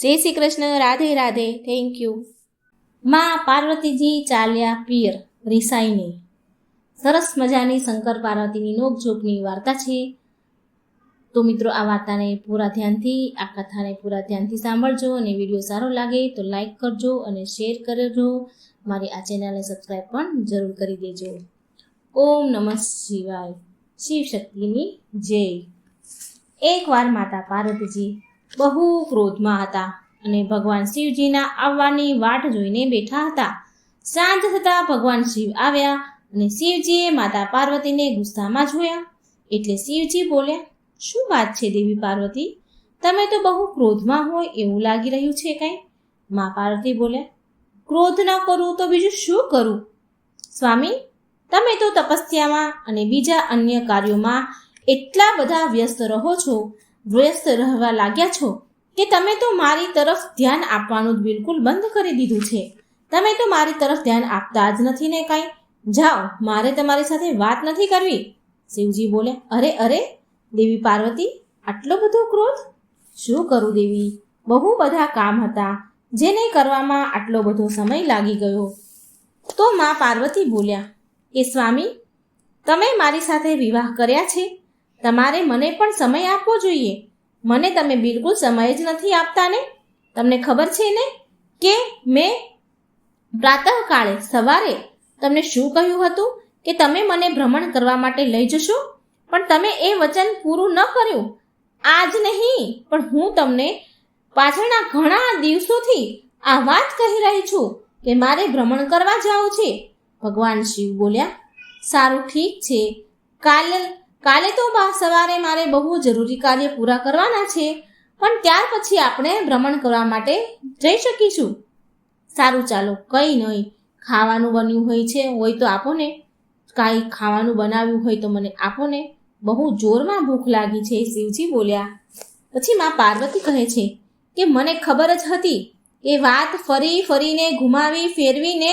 જય શ્રી કૃષ્ણ. રાધે રાધે. Thank you. માં પાર્વતીજી ચાલ્યા પીર રિસાઈને. સરસ મજાની શંકર પાર્વતીની નોકઝોકની વાર્તા છે. તો મિત્રો, આ વાર્તાને પૂરા ધ્યાનથી, આ કથાને પૂરા ધ્યાનથી સાંભળજો અને વિડીયો સારો લાગે તો લાઈક કરજો અને શેર કરજો. મારી આ ચેનલને સબસ્ક્રાઈબ પણ જરૂર કરી દેજો. ઓમ નમઃ શિવાય. શિવ શક્તિની જય. એકવાર માતા પાર્વતીજી બહુ ક્રોધમાં હતા અને ભગવાન શિવજીના આવવાની વાટ જોઈને બેઠા હતા. સાંજ થતાં ભગવાન શિવ આવ્યા અને શિવજીએ માતા પાર્વતીને ગુસ્સામાં જોયા. એટલે શિવજી બોલ્યા, શું વાત છે દેવી પાર્વતી? તમે તો બહુ ક્રોધમાં હોય એવું લાગી રહ્યું છે કંઈ? મા પાર્વતી બોલ્યા, ક્રોધ ન કરું તો બીજું શું કરું? સ્વામી, તમે તો તપસ્યામાં અને બીજા અન્ય કાર્યોમાં એટલા બધા વ્યસ્ત રહેવા લાગ્યા છો કે તમે તો મારી તરફ ધ્યાન આપવાનું બિલકુલ બંધ કરી દીધું છે. તમે તો મારી તરફ ધ્યાન આપતા જ નથી ને કાંઈ. જાઓ, મારે તમારી સાથે વાત નથી કરવી. શિવજી બોલ્યા, અરે અરે દેવી પાર્વતી, આટલો બધો ક્રોધ? શું કરું દેવી? બહુ બધા કામ હતા જેને કરવામાં આટલો બધો સમય લાગી ગયો. તો મા પાર્વતી બોલ્યા કે સ્વામી, તમે મારી સાથે વિવાહ કર્યા છે, તમારે મને પણ સમય આપવો જોઈએ. મને તમે બિલકુલ સમય જ નથી આપતા ને. તમને ખબર છે ને કે મેં પ્રાતઃકાળે સવારે તમને શું કહ્યું હતું કે તમે મને ભ્રમણ કરવા માટે લઈ જશો, પણ તમે એ વચન પૂરું ન કર્યું. આજ નહીં, પણ હું તમને પાછળના ઘણા દિવસોથી આ વાત કહી રહી છું કે મારે ભ્રમણ કરવા જવું છે. ભગવાન શિવ બોલ્યા, સારું, ઠીક છે, કાલે તો સવારે મારે બહુ જરૂરી કાર્ય પૂરા કરવાના છે, પણ ત્યાર પછી આપણે ભ્રમણ કરવા માટે જઈ શકીશું. સારું, ચાલો, કંઈ નહીં. ખાવાનું બન્યું હોય તો આપો ને. કાંઈ ખાવાનું બનાવ્યું હોય તો મને આપો ને. બહુ જોરમાં ભૂખ લાગી છે. શિવજી બોલ્યા. પછી મા પાર્વતી કહે છે કે મને ખબર જ હતી કે વાત ફરીને ઘુમાવી ફેરવીને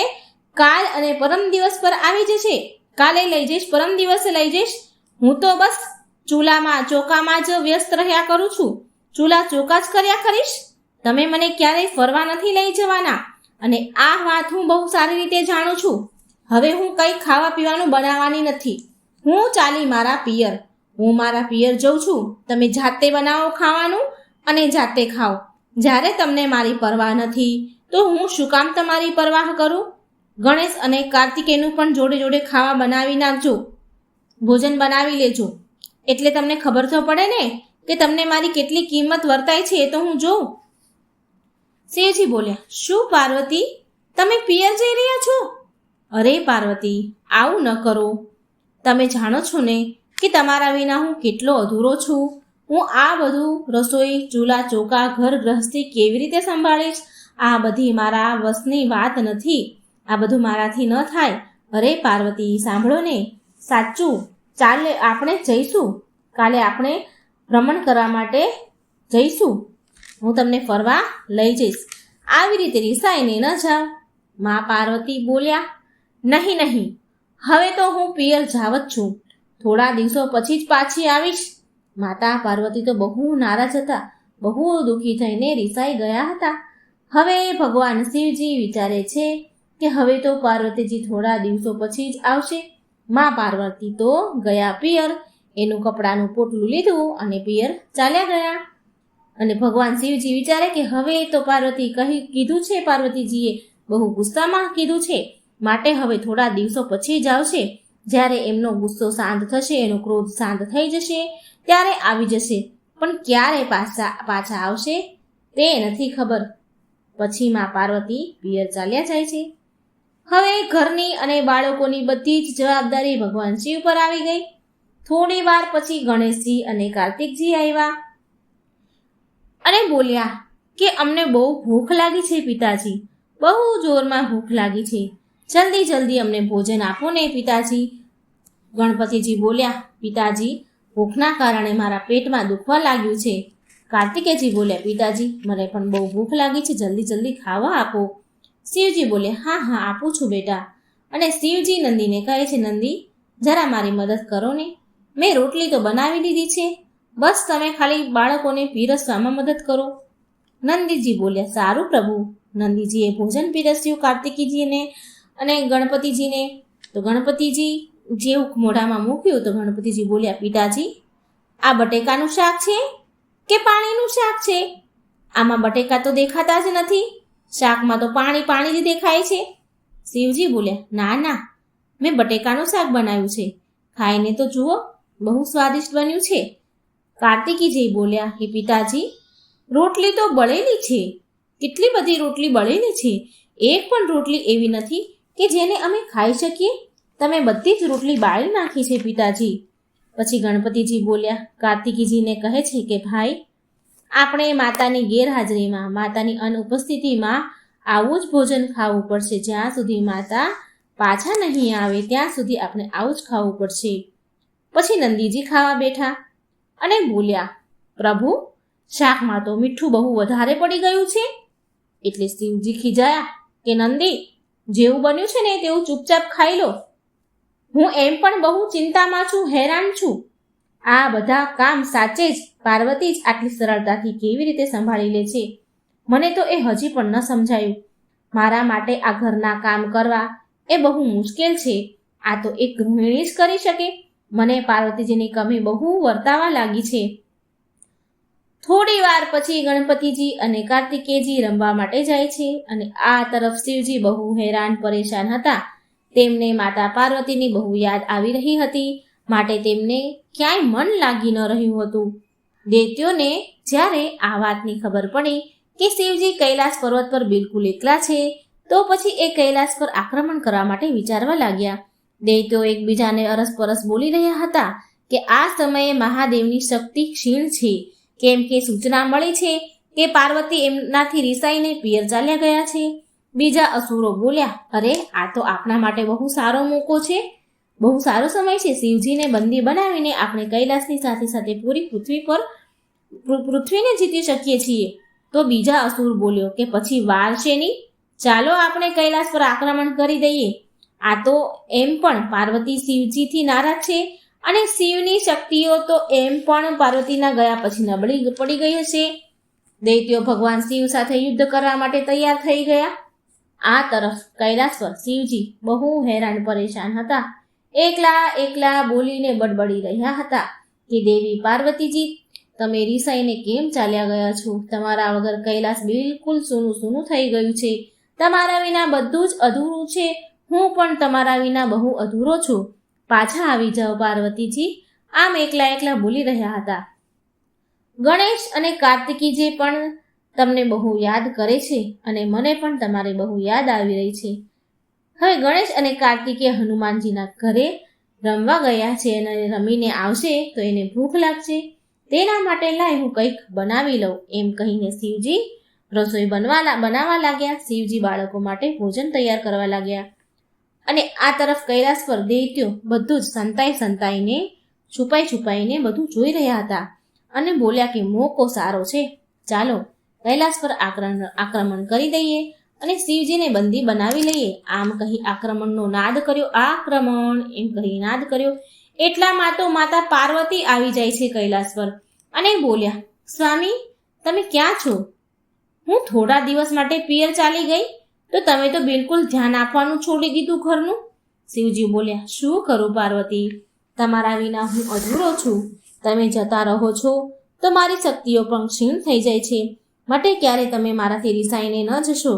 કાલ અને પરમ દિવસ પર આવી જશે. કાલે લઈ જઈશ, પરમ દિવસે લઈ જઈશ. હું તો બસ ચોકામાં જ વ્યસ્ત રહ્યા કરું છું. ચોકા જ કર્યા કરીશ. તમે મને ક્યારેય ફરવા નથી લઈ જવાના અને આ વાત હું બહુ સારી રીતે જાણું છું. હવે હું કંઈ ખાવા પીવાનું બનાવવાની નથી. હું ચાલી મારા પિયર. હું મારા પિયર જઉં છું. તમે જાતે બનાવો ખાવાનું અને જાતે ખાઓ. જ્યારે તમને મારી પરવાહ નથી તો હું શું કામ તમારી પરવાહ કરું? ગણેશ અને કાર્તિકેયનું પણ જોડે જોડે ખાવા બનાવી નાખજો, ભોજન બનાવી લેજો, એટલે તમને ખબર તો પડે ને કે તમને મારી કેટલી કિંમત વર્તાય છે એ તો હું જોઉં. શિવજી બોલ્યા, શું પાર્વતી, તમે પિયર જઈ રહ્યા છો? અરે પાર્વતી, આવું ન કરો. તમે જાણો છો ને કે તમારા વિના હું કેટલો અધૂરો છું. હું આ બધું રસોઈ, ચૂલા ચોકા, ઘર ગૃહસ્થી કેવી રીતે સંભાળીશ? આ બધી મારા વશની વાત નથી. આ બધું મારાથી ન થાય. અરે પાર્વતી, સાંભળો ને, સાચું, ચાલે આપણે જઈશું. કાલે આપણે ભ્રમણ કરવા માટે જઈશું. હું તમને ફરવા લઈ જઈશ. આવી રીતે રિસાઈને ન જાઓ. મા પાર્વતી બોલ્યા, નહીં નહીં, હવે તો હું પિયર જાવ જ છું. થોડા દિવસો પછી જ પાછી આવીશ. માતા પાર્વતી તો બહુ નારાજ હતા, બહુ દુઃખી થઈને રિસાઈ ગયા હતા. હવે ભગવાન શિવજી વિચારે છે કે હવે તો પાર્વતીજી થોડા દિવસો પછી જ આવશે. મા પાર્વતી તો ગયા પિયર. એનું કપડાનું પોટલું લીધું અને પિયર ચાલ્યા ગયા. અને ભગવાન શિવજી વિચારે કે હવે તો પાર્વતી કીધું છે, પાર્વતીજીએ બહુ ગુસ્સામાં કીધું છે, માટે હવે થોડા દિવસો પછી જ આવશે. જ્યારે એમનો ગુસ્સો શાંત થશે, એનો ક્રોધ શાંત થઈ જશે, ત્યારે આવી જશે. પણ ક્યારે પાછા આવશે તે નથી ખબર. પછી મા પાર્વતી પિયર ચાલ્યા જાય છે. હવે ઘરની અને બાળકોની બધી જ જવાબદારી ભગવાન શિવ પર આવી ગઈ. થોડી વાર પછી ગણેશજી અને કાર્તિકજી આવ્યા અને બોલ્યા કે અમને બહુ ભૂખ લાગી છે પિતાજી, બહુ જોરમાં ભૂખ લાગી છે. જલ્દી જલ્દી અમને ભોજન આપો ને પિતાજી. ગણપતિજી બોલ્યા, પિતાજી, ભૂખના કારણે મારા પેટમાં દુખવા લાગ્યું છે. કાર્તિકેયજી બોલ્યા, પિતાજી, મને પણ બહુ ભૂખ લાગી છે, જલ્દી જલ્દી ખાવા આપો. શિવજી બોલ્યા, હા હા, આપું છું બેટા. અને શિવજી નંદીને કહે છે, નંદી, જરા મારી મદદ કરો ને. મેં રોટલી તો બનાવી દીધી છે, બસ તમે ખાલી બાળકોને પીરસવામાં મદદ કરો. નંદીજી બોલ્યા, સારું પ્રભુ. નંદીજીએ ભોજન પીરસ્યું કાર્તિકીજીને અને ગણપતિજીને. તો ગણપતિજી જેવું મોઢામાં મૂક્યું તો ગણપતિજી બોલ્યા, પિતાજી, આ બટેકાનું શાક છે કે પાણીનું શાક છે? આમાં બટેકા તો દેખાતા જ નથી, શાકમાં તો પાણી પાણી જ દેખાય છે. શિવજી બોલ્યા, ના ના, મેં બટેકાનું શાક બનાવ્યું છે, ખાઈને તો જુઓ, બહુ સ્વાદિષ્ટ બન્યું છે. કાર્તિકીજી બોલ્યા, હે પિતાજી, રોટલી તો બળેલી છે, કેટલી બધી રોટલી બળેલી છે, એક પણ રોટલી એવી નથી કે જેને અમે ખાઈ શકીએ. તમે બધી જ રોટલી બાળી નાખી છે પિતાજી. પછી ગણપતિજી બોલ્યા, કાર્તિકીજીને કહે છે કે ભાઈ, આપણે માતાની ગેરહાજરીમાં, માતાની અનુપસ્થિતિમાં આવું જ ભોજન ખાવું પડશે. જ્યાં સુધી માતા પાછા નહીં આવે ત્યાં સુધી આપણે આવું જ ખાવું પડશે. પછી નંદીજી ખાવા બેઠા અને બોલ્યા, પ્રભુ, શાકમાં તો મીઠું બહુ વધારે પડી ગયું છે. એટલે શિવજી ખીજાયા કે નંદી, જેવું બન્યું છે ને તેવું ચૂપચાપ ખાઈ લો. હું એમ પણ બહુ ચિંતામાં છું, હેરાન છું. આ બધા કામ સાચે જ પાર્વતી જ આટલી સરળતાથી કેવી રીતે સંભાળી લે છે, મને તો એ હજી પણ ન સમજાયું. મારા માટે આ ઘરના કામ કરવા એ બહુ મુશ્કેલ છે. આ તો એક ગૃહિણી જ કરી શકે. મને પાર્વતીજીની કમી બહુ વર્તાવા લાગી છે. થોડી વાર પછી ગણપતિજી અને કાર્તિકેયજી રમવા માટે જાય છે અને આ તરફ શિવજી બહુ હેરાન પરેશાન હતા. તેમને માતા પાર્વતીની બહુ યાદ આવી રહી હતી, માટે તેમને ક્યાંય મન લાગી ન રહ્યું હતું. દૈત્યોને જ્યારે આ વાતની ખબર પડી કે શિવજી કૈલાસ પર્વત પર બિલકુલ એકલા છે, તો પછી એ કૈલાસ પર આક્રમણ કરવા માટે વિચારવા લાગ્યા. દૈત્યો એકબીજાને અરસપરસ બોલી રહ્યા હતા કે આ સમયે મહાદેવની શક્તિ ક્ષીણ છે, કેમ કે સૂચના મળી છે કે પાર્વતી એમનાથી રિસાઈને પિયર ચાલ્યા ગયા છે. બીજા અસુરો બોલ્યા, અરે આ તો આપણા માટે બહુ સારો મોકો છે, બહુ સારો સમય છે. શિવજીને બંદી બનાવીને આપણે કૈલાસની સાથે સાથે પૂરી પૃથ્વીને જીતી શકીએ છીએ. તો બીજા અસુર બોલ્યો કે પછી વાર શેની, ચાલો આપણે કૈલાસ પર આક્રમણ કરી દઈએ. આ તો એમ પણ પાર્વતી શિવજીથી નારાજ છે અને શિવની શક્તિઓ તો એમ પણ પાર્વતીના ગયા પછી નબળી પડી ગઈ હશે. દૈત્યો ભગવાન શિવ સાથે યુદ્ધ કરવા માટે તૈયાર થઈ ગયા. આ તરફ કૈલાસ પર શિવજી બહુ હેરાન પરેશાન હતા. એકલા એકલા બોલીને બડબડી રહ્યા હતા કે દેવી પાર્વતીજી, તમે રિસાઈને કેમ ચાલ્યા ગયા છો? તમારા વગર કૈલાસ બિલકુલ સૂનું સૂનું થઈ ગયું છે. તમારા વિના બધું જ અધૂરું છે. હું પણ તમારા વિના બહુ અધૂરો છું. પાછા આવી જાઓ પાર્વતીજી. આમ એકલા એકલા બોલી રહ્યા હતા. ગણેશ અને કાર્તિકીજી પણ તમને બહુ યાદ કરે છે અને મને પણ તમારે બહુ યાદ આવી રહી છે. હવે ગણેશ અને કાર્તિકે હનુમાનજીના ઘરે રમવા ગયા છે અને રમીને આવશે તો એને ભૂખ લાગશે. તેના માટે લાય હું કંઈક બનાવી લઉં, એમ કહીને શિવજી રસોઈ બનાવવા લાગ્યા. શિવજી બાળકો માટે ભોજન તૈયાર કરવા લાગ્યા. અને આ તરફ કૈલાસ પર દૈત્યો બધું જ સંતાઈને છુપાઈને બધું જોઈ રહ્યા હતા અને બોલ્યા કે મોકો સારો છે, ચાલો કૈલાસ પર આક્રમણ કરી દઈએ અને શિવજીને બંદી બનાવી લઈએ. આમ કહી આક્રમણનો નાદ કર્યો. આક્રમણ એમ કહી નાદ કર્યો. એટલામાં તો માતા પાર્વતી આવી જાય છે કૈલાસ પર અને બોલ્યા, સ્વામી તમે ક્યાં છો? હું થોડા દિવસ માટે પિયર ચાલી ગઈ તો તમે તો બિલકુલ ધ્યાન આપવાનું છોડી દીધું ઘરનું. શિવજી બોલ્યા, શું કરું પાર્વતી, તમારા વિના હું અધૂરો છું. તમે જતા રહો છો તો મારી શક્તિઓ પણ ક્ષીણ થઈ જાય છે. માટે ક્યારે તમે મારાથી રિસાઈને ન જશો?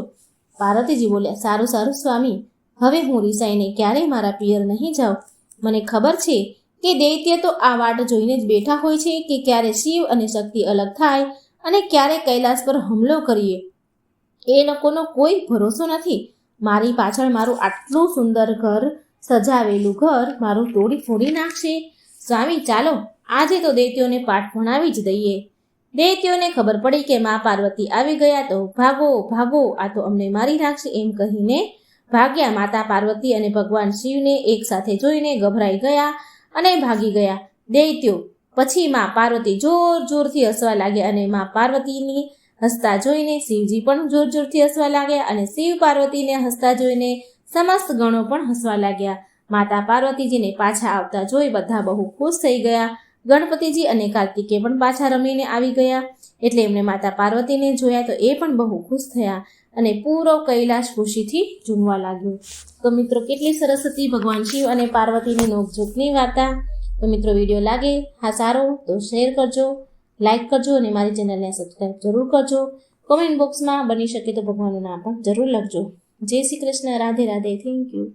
પાર્વતીજી બોલ્યા, સારું સારું સ્વામી, હવે હું રિસાઈને ક્યારેય મારા પિયર નહીં જાઉં. મને ખબર છે કે દૈત્ય તો આ વાટ જોઈને જ બેઠા હોય છે કે ક્યારે શિવ અને શક્તિ અલગ થાય અને ક્યારે કૈલાસ પર હુમલો કરીએ. એ લોકોનો કોઈ ભરોસો નથી. મારી પાછળ મારું આટલું સુંદર ઘર, સજાવેલું ઘર મારું તોડી ફોડી નાખશે. સ્વામી ચાલો આજે તો દૈત્યોને પાઠ ભણાવી જ દઈએ. દૈત્યોને ખબર પડી કે મા પાર્વતી આવી ગયા તો ભાગો ભાગો, આ તો અમને મારી નાખશે એમ કહીને ભાગ્યા. માતા પાર્વતી અને ભગવાન શિવને એક સાથે જોઈને ગભરાઈ ગયા અને ભાગી ગયા દૈત્યો. પછી મા પાર્વતી જોર જોરથી હસવા લાગ્યા અને મા પાર્વતીની હસતા જોઈને શિવજી પણ જોર જોરથી હસવા લાગ્યા અને શિવ પાર્વતીને હસતા જોઈને સમસ્ત ગણો પણ હસવા લાગ્યા. માતા પાર્વતીજીને પાછા આવતા જોઈ બધા બહુ ખુશ થઈ ગયા. ગણપતિજી અને કાર્તિકે પણ પાછા રમીને આવી ગયા એટલે એમણે માતા પાર્વતીને જોયા તો એ પણ બહુ ખુશ થયા અને પૂરો કૈલાશ ખુશીથી ઝૂમવા લાગ્યો. તો મિત્રો કેટલી સરસ હતી ભગવાન શિવ અને પાર્વતીની નોકઝોકની વાર્તા. તો મિત્રો વિડીયો લાગે હા સારો તો શેર કરજો, લાઈક કરજો અને મારી ચેનલને સબસ્ક્રાઈબ જરૂર કરજો. કોમેન્ટ બોક્સમાં બની શકે તો ભગવાનનું નામ પણ જરૂર લખજો. જય શ્રી કૃષ્ણ. રાધે રાધે. Thank you.